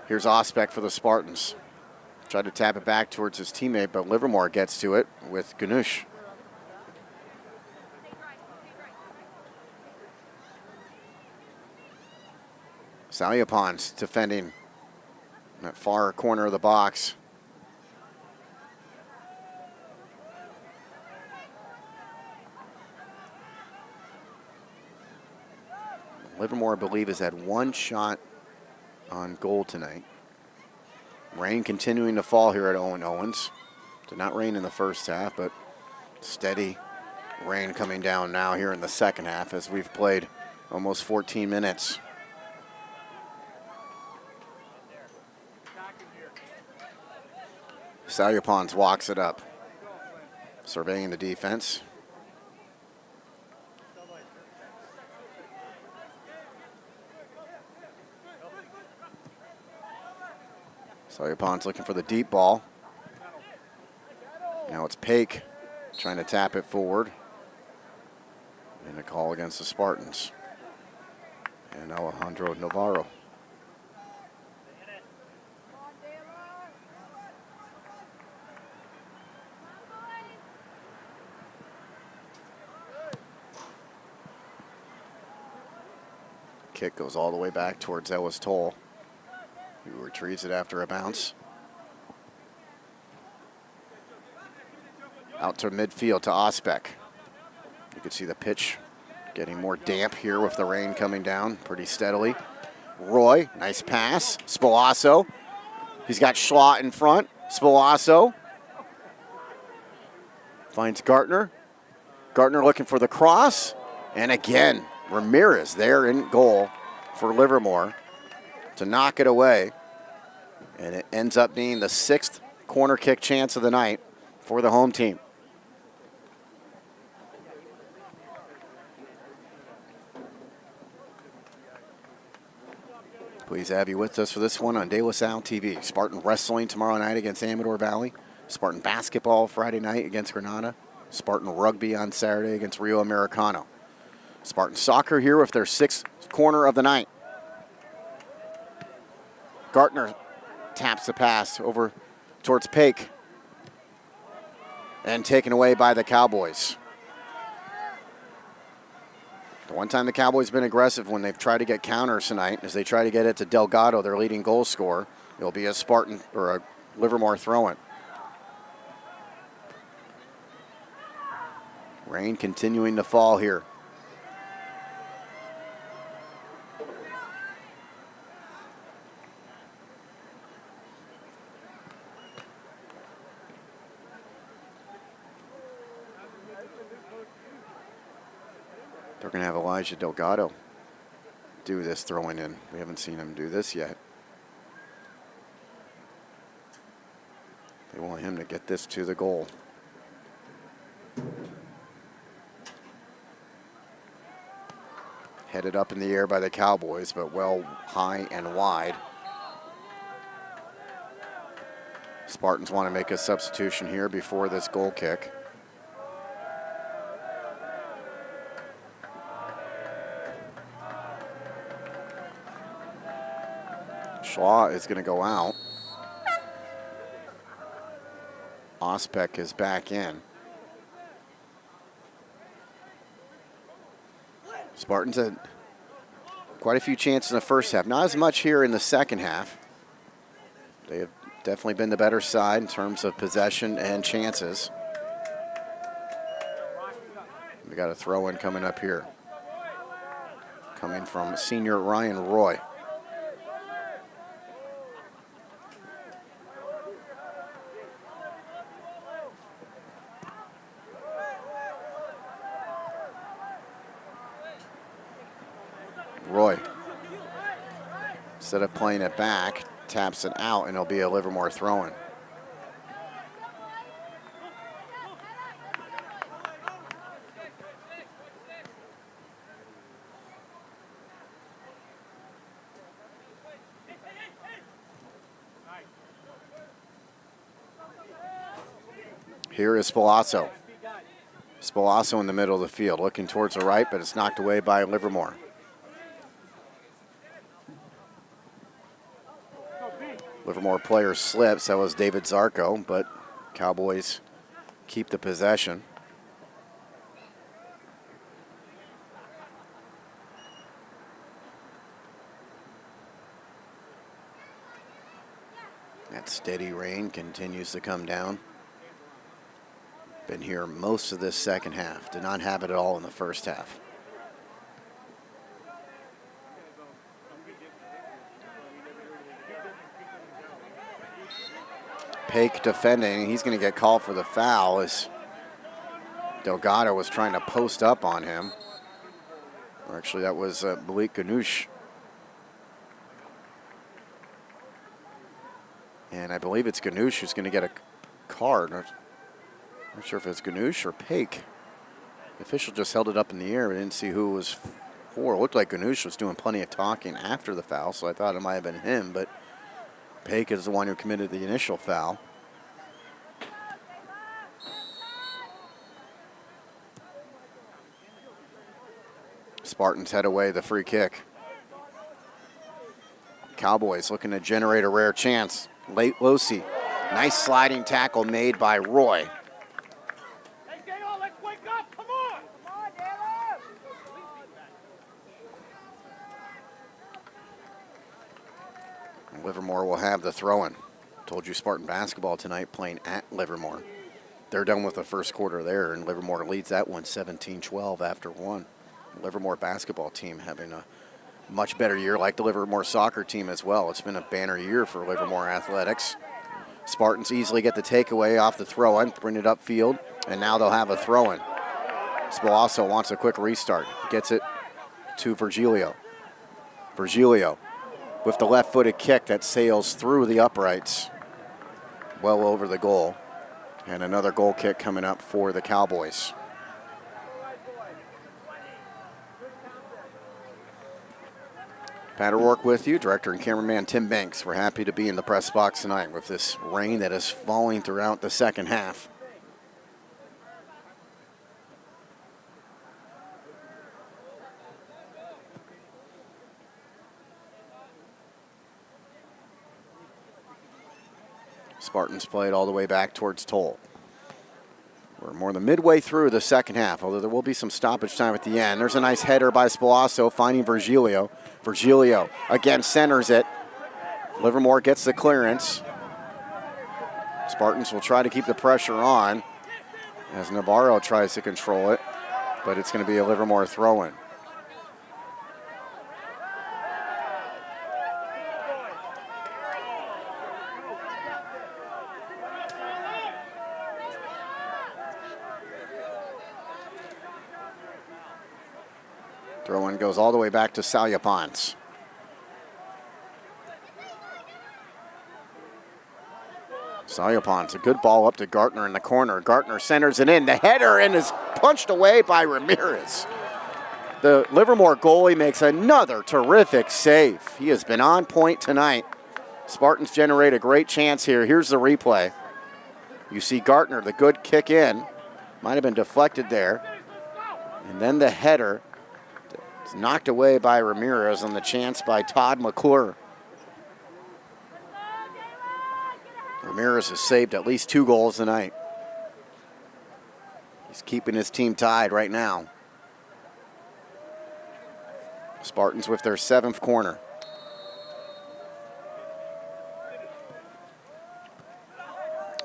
Here's Osbeck for the Spartans. Tried to tap it back towards his teammate, but Livermore gets to it with Ganush. Salyapons defending that far corner of the box. Livermore, I believe, has had one shot on goal tonight. Rain continuing to fall here at Owen Owens. Did not rain in the first half, but steady rain coming down now here in the second half as we've played almost 14 minutes. Salyapons walks it up, surveying the defense. Salyapons looking for the deep ball. Now it's Paik trying to tap it forward. And a call against the Spartans. And Alejandro Navarro. Kick goes all the way back towards Ellis Toll, who retrieves it after a bounce. Out to midfield to Osbeck. You can see the pitch getting more damp here with the rain coming down pretty steadily. Roy, nice pass. Spolasso. He's got Schlott in front. Spolasso finds Gartner. Gartner looking for the cross. And again, Ramirez there in goal for Livermore to knock it away. And it ends up being the 6th corner kick chance of the night for the home team. Pleased to have you with us for this one on De La Salle TV. Spartan wrestling tomorrow night against Amador Valley. Spartan basketball Friday night against Granada. Spartan rugby on Saturday against Rio Americano. Spartan soccer here with their 6th corner of the night. Gartner taps the pass over towards Paik. And taken away by the Cowboys. The one time the Cowboys have been aggressive when they've tried to get counters tonight, as they try to get it to Delgado, their leading goal scorer. It'll be a Spartan or a Livermore throw-in. Rain continuing to fall here. They're going to have Elijah Delgado do this throwing in. We haven't seen him do this yet. They want him to get this to the goal. Headed up in the air by the Cowboys, but well high and wide. Spartans want to make a substitution here before this goal kick. Shaw is going to go out. Ospec is back in. Spartans had quite a few chances in the first half. Not as much here in the second half. They have definitely been the better side in terms of possession and chances. We got a throw-in coming up here. Coming from senior Ryan Roy. Roy, instead of playing it back, taps it out, and it'll be a Livermore throw-in. Here is Spilazzo. Spilazzo in the middle of the field, looking towards the right, but it's knocked away by Livermore. Livermore player slips. That was David Zarco, but Cowboys keep the possession. That steady rain continues to come down. Been here most of this second half. Did not have it at all in the first half. Pake defending. He's going to get called for the foul as Delgado was trying to post up on him. Or actually, that was Malik Ganoush. And I believe it's Ganoush who's going to get a card. I'm not sure if it's Ganoush or Pake. The official just held it up in the air. We didn't see who it was for. It looked like Ganoush was doing plenty of talking after the foul, so I thought it might have been him, but Pake is the one who committed the initial foul. Spartans head away the free kick. Cowboys looking to generate a rare chance. Late Losi. Nice sliding tackle made by Roy. Livermore will have the throw-in. Told you Spartan basketball tonight playing at Livermore. They're done with the first quarter there, and Livermore leads that one 17-12 after one. Livermore basketball team having a much better year, like the Livermore soccer team as well. It's been a banner year for Livermore athletics. Spartans easily get the takeaway off the throw-in, bring it upfield, and now they'll have a throw-in. Spilazzo wants a quick restart. Gets it to Virgilio. Virgilio with the left-footed kick that sails through the uprights, well over the goal. And another goal kick coming up for the Cowboys. Pat O'Rourke with you, director and cameraman Tim Banks. We're happy to be in the press box tonight with this rain that is falling throughout the second half. Spartans played all the way back towards Toll. We're more than midway through the second half, although there will be some stoppage time at the end. There's a nice header by Spilazzo finding Virgilio. Virgilio again centers it. Livermore gets the clearance. Spartans will try to keep the pressure on as Navarro tries to control it, but it's going to be a Livermore throw-in. Throw-in goes all the way back to Salyapans. Sayapon, a good ball up to Gartner in the corner. Gartner centers it in. The header and is punched away by Ramirez. The Livermore goalie makes another terrific save. He has been on point tonight. Spartans generate a great chance here. Here's the replay. You see Gartner, the good kick in. Might have been deflected there. And then the header is knocked away by Ramirez on the chance by Todd McClure. Ramirez has saved at least 2 goals tonight. He's keeping his team tied right now. Spartans with their 7th corner.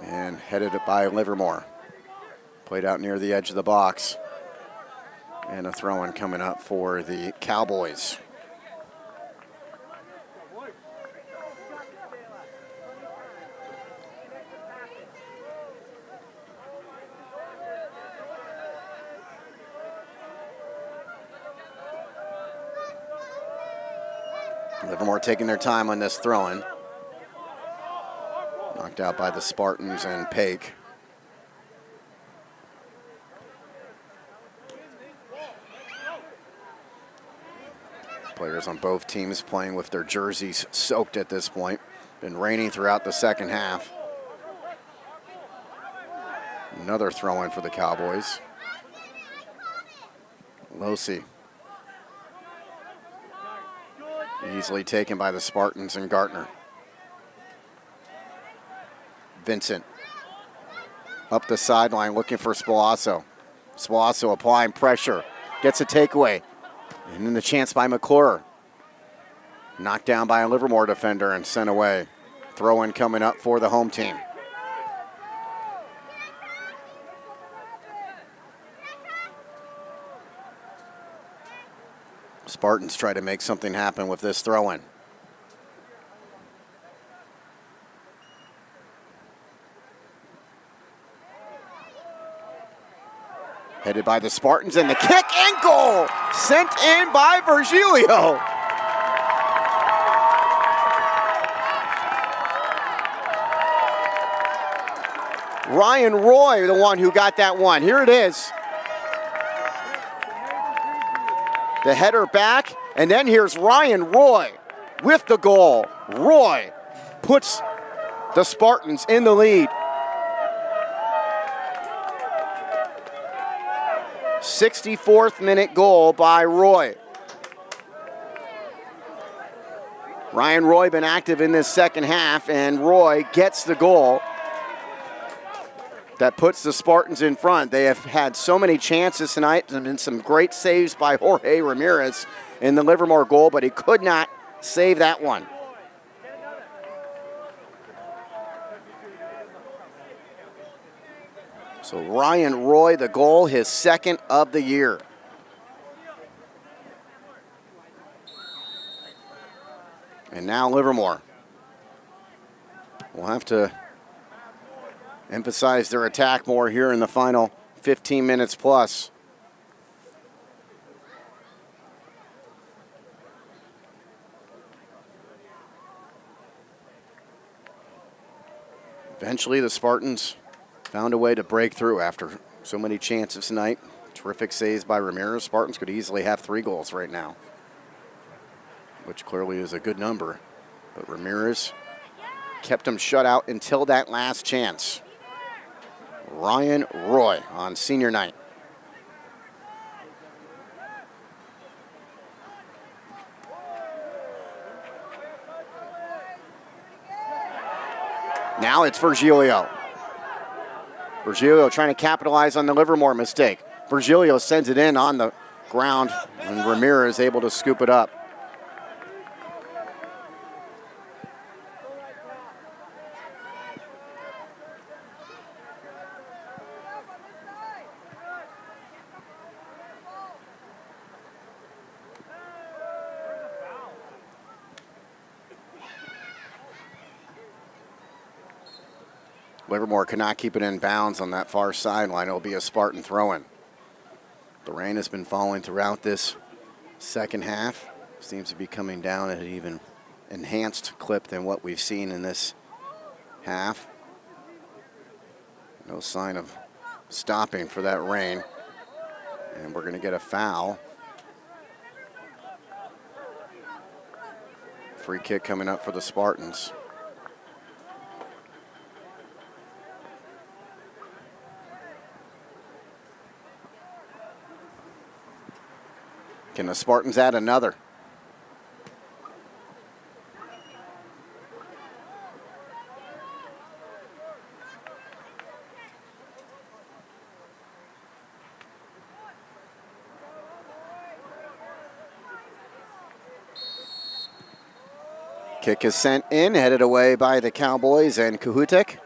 And headed by Livermore. Played out near the edge of the box. And a throw-in coming up for the Cowboys. Livermore taking their time on this throw-in. Knocked out by the Spartans and Pake. Players on both teams playing with their jerseys soaked at this point. Been raining throughout the second half. Another throw-in for the Cowboys. Losi. Easily taken by the Spartans and Gartner. Vincent up the sideline looking for Spalasso. Spalasso applying pressure. Gets a takeaway. And then the chance by McClure. Knocked down by a Livermore defender and sent away. Throw-in coming up for the home team. Spartans try to make something happen with this throw-in. Headed by the Spartans, and the kick and goal! Sent in by Virgilio. Ryan Roy, the one who got that one. Here it is. The header back, and then here's Ryan Roy with the goal. Roy puts the Spartans in the lead. 64th minute goal by Roy. Ryan Roy been active in this second half, and Roy gets the goal that puts the Spartans in front. They have had so many chances tonight. There's been some great saves by Jorge Ramirez in the Livermore goal, but he could not save that one. So Ryan Roy, the goal, his 2nd of the year. And now Livermore will have to emphasize their attack more here in the final 15 minutes plus. Eventually the Spartans found a way to break through after so many chances tonight. Terrific saves by Ramirez. Spartans could easily have 3 goals right now, which clearly is a good number. But Ramirez kept them shut out until that last chance. Ryan Roy on senior night. Now it's Virgilio. Virgilio trying to capitalize on the Livermore mistake. Virgilio sends it in on the ground, and Ramirez able to scoop it up. Livermore cannot keep it in bounds on that far sideline. It'll be a Spartan throw-in. The rain has been falling throughout this second half. Seems to be coming down at an even enhanced clip than what we've seen in this half. No sign of stopping for that rain. And we're going to get a foul. Free kick coming up for the Spartans. Can the Spartans add another? Kick is sent in, headed away by the Cowboys and Kahutek.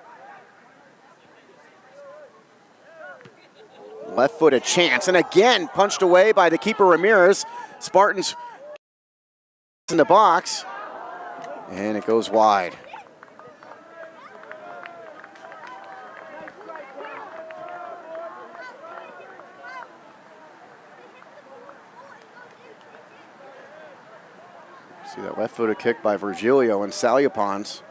Left-footed chance, and again punched away by the keeper Ramirez. Spartans in the box, and it goes wide. See that left-footed kick by Virgilio, and Salyapons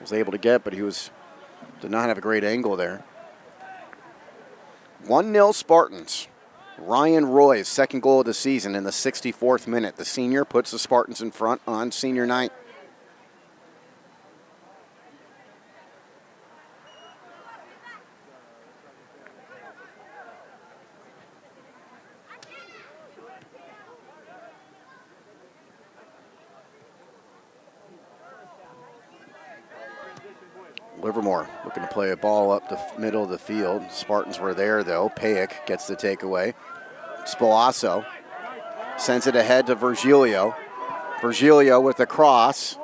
was able to get, but he did not have a great angle there. 1-0 Spartans. Ryan Roy's second goal of the season in the 64th minute. The senior puts the Spartans in front on senior night. Livermore looking to play a ball up the middle of the field. Spartans were there, though. Payick gets the takeaway. Spalasso sends it ahead to Virgilio. Virgilio with the cross,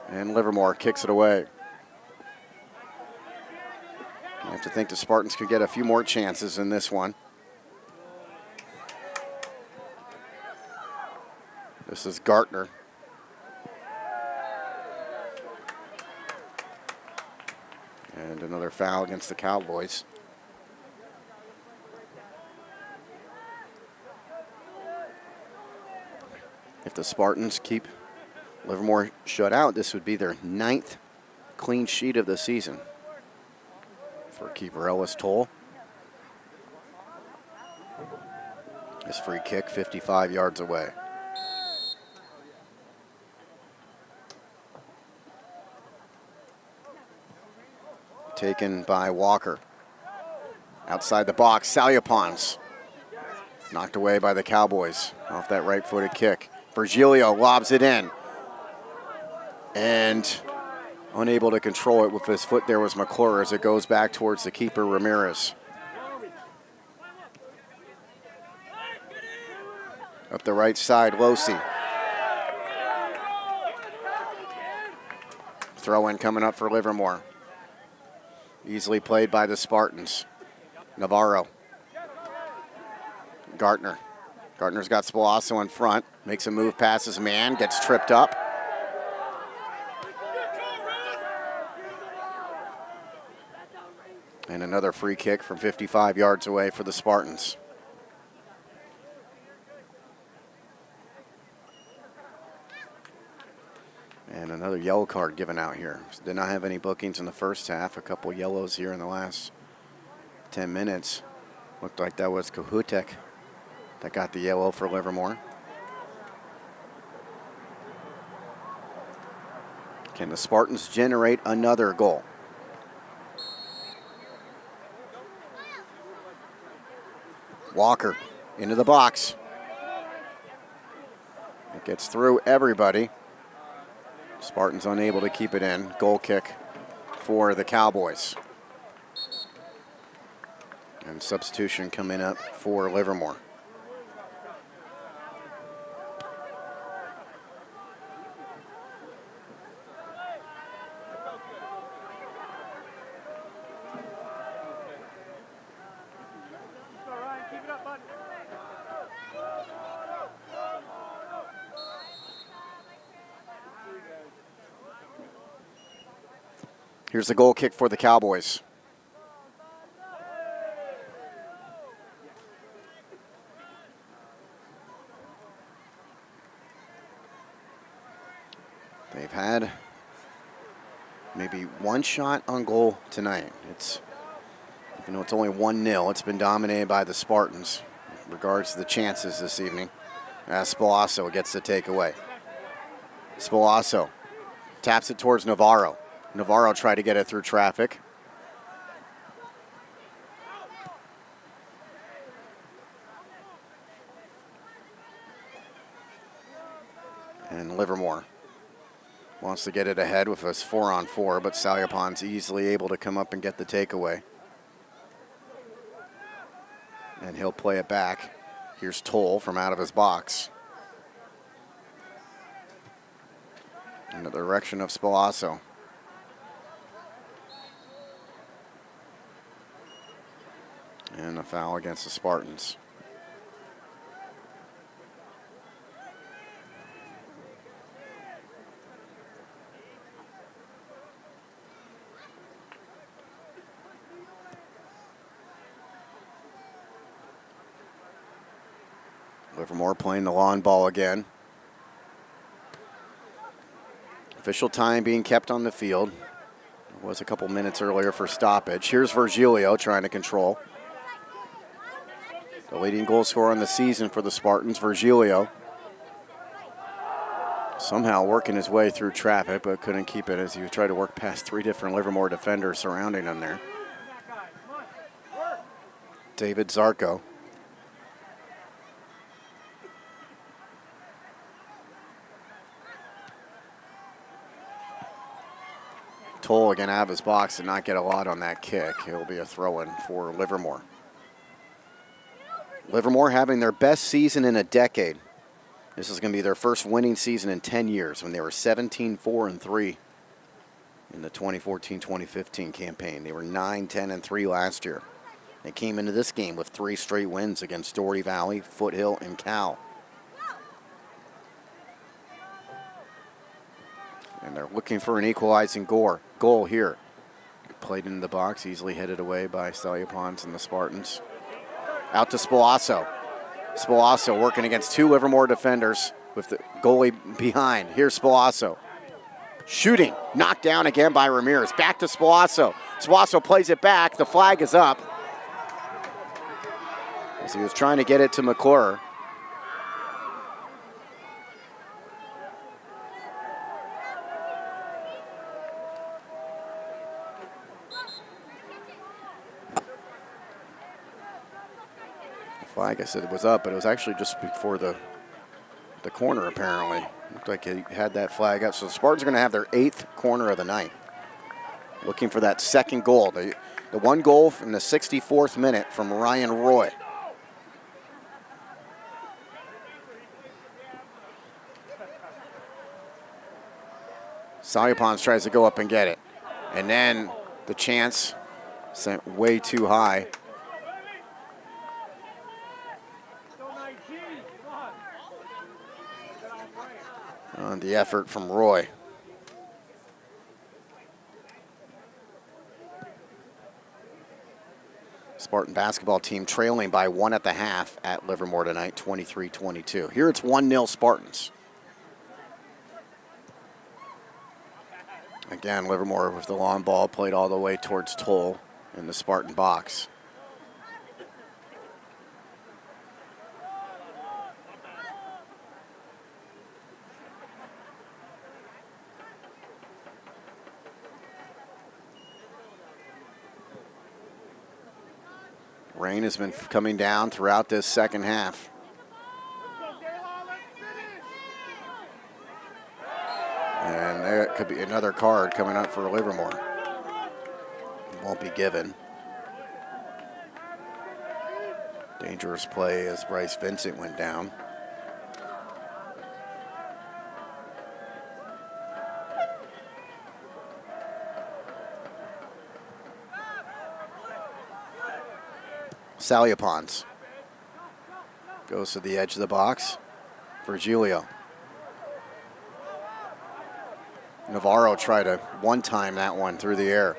and Livermore kicks it away. I have to think the Spartans could get a few more chances in this one. This is Gartner. And another foul against the Cowboys. If the Spartans keep Livermore shut out, this would be their 9th clean sheet of the season for keeper Ellis Toll. This free kick 55 yards away. Taken by Walker. Outside the box, Salyapons. Knocked away by the Cowboys off that right-footed kick. Virgilio lobs it in. And unable to control it with his foot there was McClure as it goes back towards the keeper, Ramirez. Up the right side, Losi. Throw in coming up for Livermore. Easily played by the Spartans. Navarro. Gartner. Gartner's got Spalasso in front. Makes a move past his man. Gets tripped up. And another free kick from 55 yards away for the Spartans. And another yellow card given out here. Did not have any bookings in the first half. A couple yellows here in the last 10 minutes. Looked like that was Kahutek that got the yellow for Livermore. Can the Spartans generate another goal? Walker into the box. It gets through everybody. Spartans unable to keep it in. Goal kick for the Cowboys. And substitution coming up for Livermore. Here's the goal kick for the Cowboys. They've had maybe one shot on goal tonight. It's Even though it's only 1-0, it's been dominated by the Spartans in regards to the chances this evening. As Spalasso gets the takeaway. Spalasso taps it towards Navarro. Navarro tried to get it through traffic. And Livermore wants to get it ahead with us 4-on-4, but Salyapon's easily able to come up and get the takeaway. And he'll play it back. Here's Toll from out of his box. In the direction of Spalasso. And a foul against the Spartans. Livermore playing the lawn ball again. Official time being kept on the field. It was a couple minutes earlier for stoppage. Here's Virgilio trying to control. The leading goal scorer on the season for the Spartans, Virgilio. Somehow working his way through traffic, but couldn't keep it as he tried to work past 3 different Livermore defenders surrounding him there. David Zarco. Toll again out of his box, did not get a lot on that kick. It'll be a throw-in for Livermore. Livermore having their best season in a decade. This is going to be their first winning season in 10 years when they were 17-4-3 in the 2014-2015 campaign. They were 9-10-3 last year. They came into this game with 3 straight wins against Doherty Valley, Foothill, and Cal. And they're looking for an equalizing goal here. Played into the box, easily headed away by Salyapons and the Spartans. Out to Spalasso. Spalasso working against 2 Livermore defenders with the goalie behind. Here's Spalasso. Shooting, knocked down again by Ramirez. Back to Spalasso. Spalasso plays it back. The flag is up. As he was trying to get it to McClure. Flag, I said it was up, but it was actually just before the corner, apparently. Looked like he had that flag up. So the Spartans are going to have their 8th corner of the night. Looking for that second goal. The 1 goal in the 64th minute from Ryan Roy. Salyapons tries to go up and get it. And then the chance sent way too high. On the effort from Roy. Spartan basketball team trailing by 1 at the half at Livermore tonight, 23-22. Here it's 1-0 Spartans. Again, Livermore with the long ball played all the way towards Toll in the Spartan box. Rain has been coming down throughout this second half. And there could be another card coming up for Livermore. It won't be given. Dangerous play as Bryce Vincent went down. Salyapons goes to the edge of the box. Virgilio. Navarro tried to one-time that one through the air.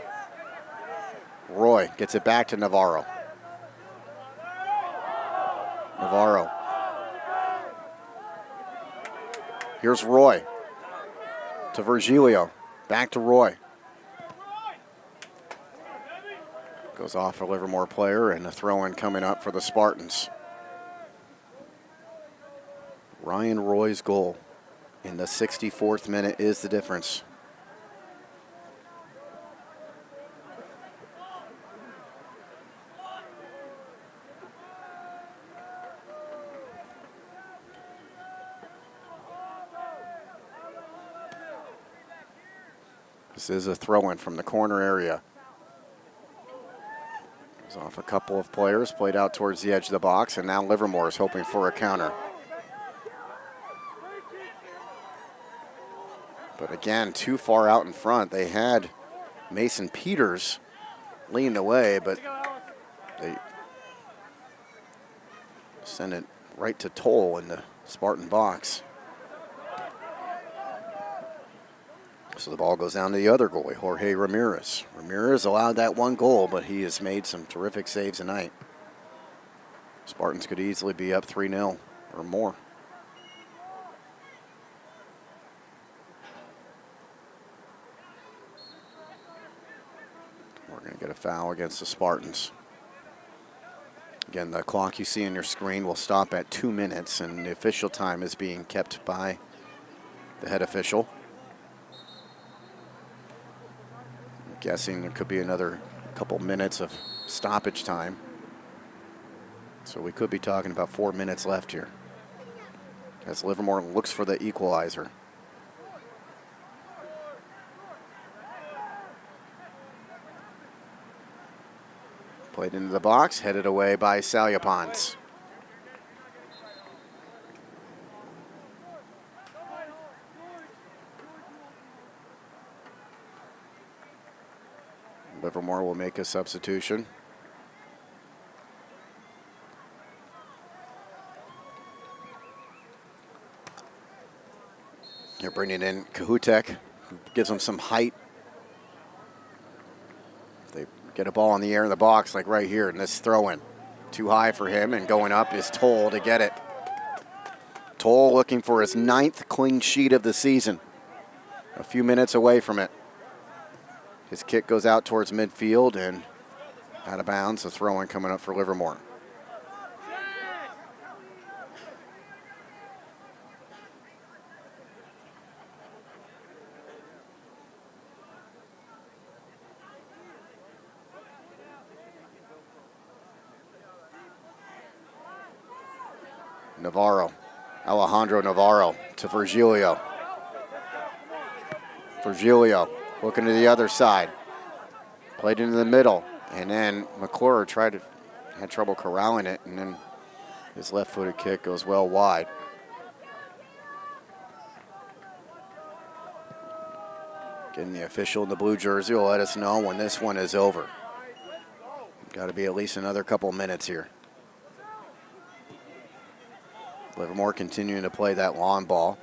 Roy gets it back to Navarro. Navarro. Here's Roy to Virgilio. Back to Roy. Goes off a Livermore player, and a throw-in coming up for the Spartans. Ryan Roy's goal in the 64th minute is the difference. This is a throw-in from the corner area. Goes off a couple of players, played out towards the edge of the box, and now Livermore is hoping for a counter. But again, too far out in front. They had Mason Peters leaned away, but they sent it right to Toll in the Spartan box. So the ball goes down to the other goalie, Jorge Ramirez. Ramirez allowed that one goal, but he has made some terrific saves tonight. Spartans could easily be up 3-0 or more. We're going to get a foul against the Spartans. Again, the clock you see on your screen will stop at 2 minutes, and the official time is being kept by the head official. Guessing there could be another couple minutes of stoppage time. So we could be talking about 4 minutes left here as Livermore looks for the equalizer. Played into the box, headed away by Salyapans. Livermore will make a substitution. They're bringing in Kahutek, who gives them some height. They get a ball in the air in the box, like right here, and this throw-in. Too high for him, and going up is Toll to get it. Toll looking for his 9th clean sheet of the season. A few minutes away from it. His kick goes out towards midfield and out of bounds. A throw-in coming up for Livermore. Alejandro Navarro to Virgilio. Virgilio looking to the other side. Played into the middle, and then McClure had trouble corralling it, and then his left-footed kick goes well wide. Getting the official in the blue jersey will let us know when this one is over. Got to be at least another couple minutes here. Livermore continuing to play that long ball.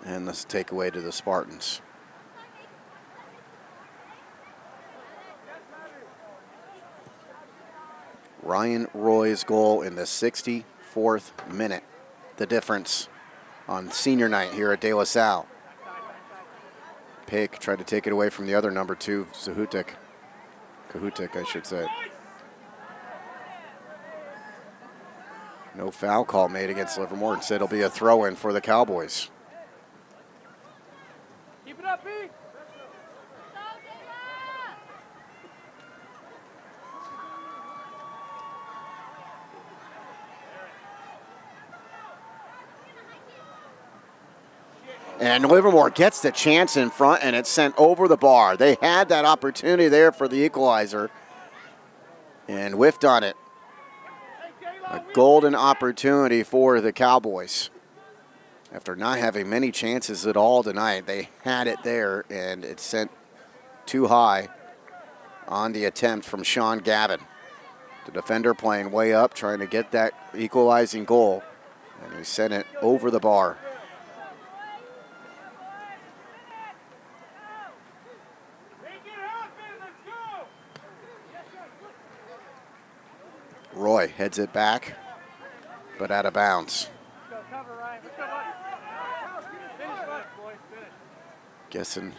And this takeaway to the Spartans. Ryan Roy's goal in the 64th minute. The difference on senior night here at De La Salle. Paik tried to take it away from the other number 2, Kahutek, I should say. No foul call made against Livermore. Instead, it'll be a throw-in for the Cowboys. Keep it up, B. And Livermore gets the chance in front, and it's sent over the bar. They had that opportunity there for the equalizer and whiffed on it. A golden opportunity for the Cowboys. After not having many chances at all tonight, they had it there, and it sent too high on the attempt from Sean Gavin. The defender playing way up, trying to get that equalizing goal, and he sent it over the bar. Roy heads it back, but out of bounds. Guessing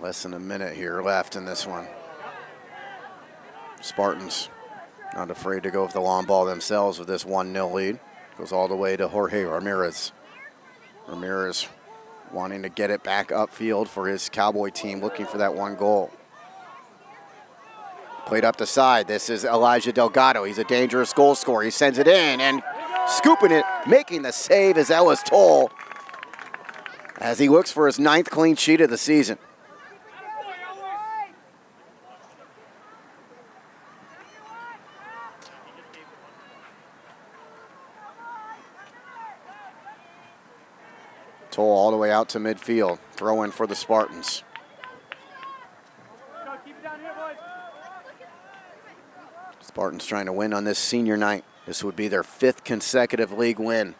less than a minute here left in this one. Spartans not afraid to go with the long ball themselves with this 1-0 lead. Goes all the way to Jorge Ramirez. Ramirez wanting to get it back upfield for his Cowboy team, looking for that one goal. Played up the side. This is Elijah Delgado. He's a dangerous goal scorer. He sends it in and scooping it, making the save is Ellis Toll as he looks for his 9th clean sheet of the season. Toll all the way out to midfield. Throw in for the Spartans. Spartans trying to win on this senior night. This would be their 5th consecutive league win.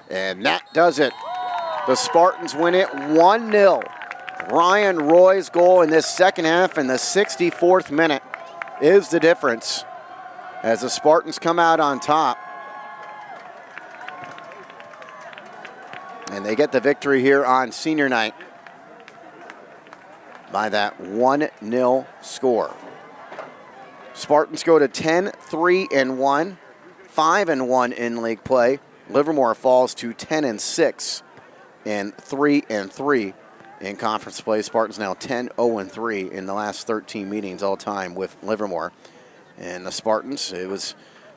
And that does it. The Spartans win it 1-0. Ryan Roy's goal in this second half in the 64th minute is the difference as the Spartans come out on top. And they get the victory here on senior night by that 1-0 score. Spartans go to 10-3-1, 5-1 in league play. Livermore falls to 10-6 and 3-3 in conference play. Spartans now 10-0-3 in the last 13 meetings all time with Livermore. And the Spartans,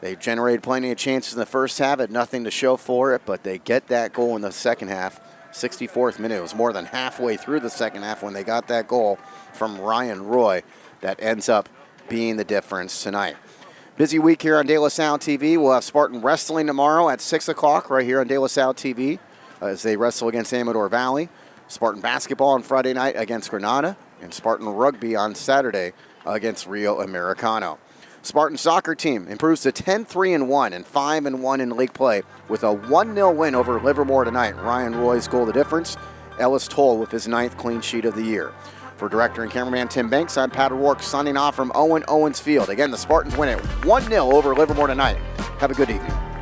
they generated plenty of chances in the first half, had nothing to show for it, but they get that goal in the second half. 64th minute, it was more than halfway through the second half when they got that goal from Ryan Roy that ends up being the difference tonight. Busy week here on De La Salle TV. We'll have Spartan Wrestling tomorrow at 6 o'clock right here on De La Salle TV as they wrestle against Amador Valley. Spartan Basketball on Friday night against Granada. And Spartan Rugby on Saturday against Rio Americano. Spartan Soccer Team improves to 10-3-1 and 5-1 in league play with a 1-0 win over Livermore tonight. Ryan Roy's goal the difference. Ellis Toll with his 9th clean sheet of the year. For director and cameraman Tim Banks, I'm Pat O'Rourke signing off from Owen Owens Field. Again, the Spartans win it 1-0 over Livermore tonight. Have a good evening.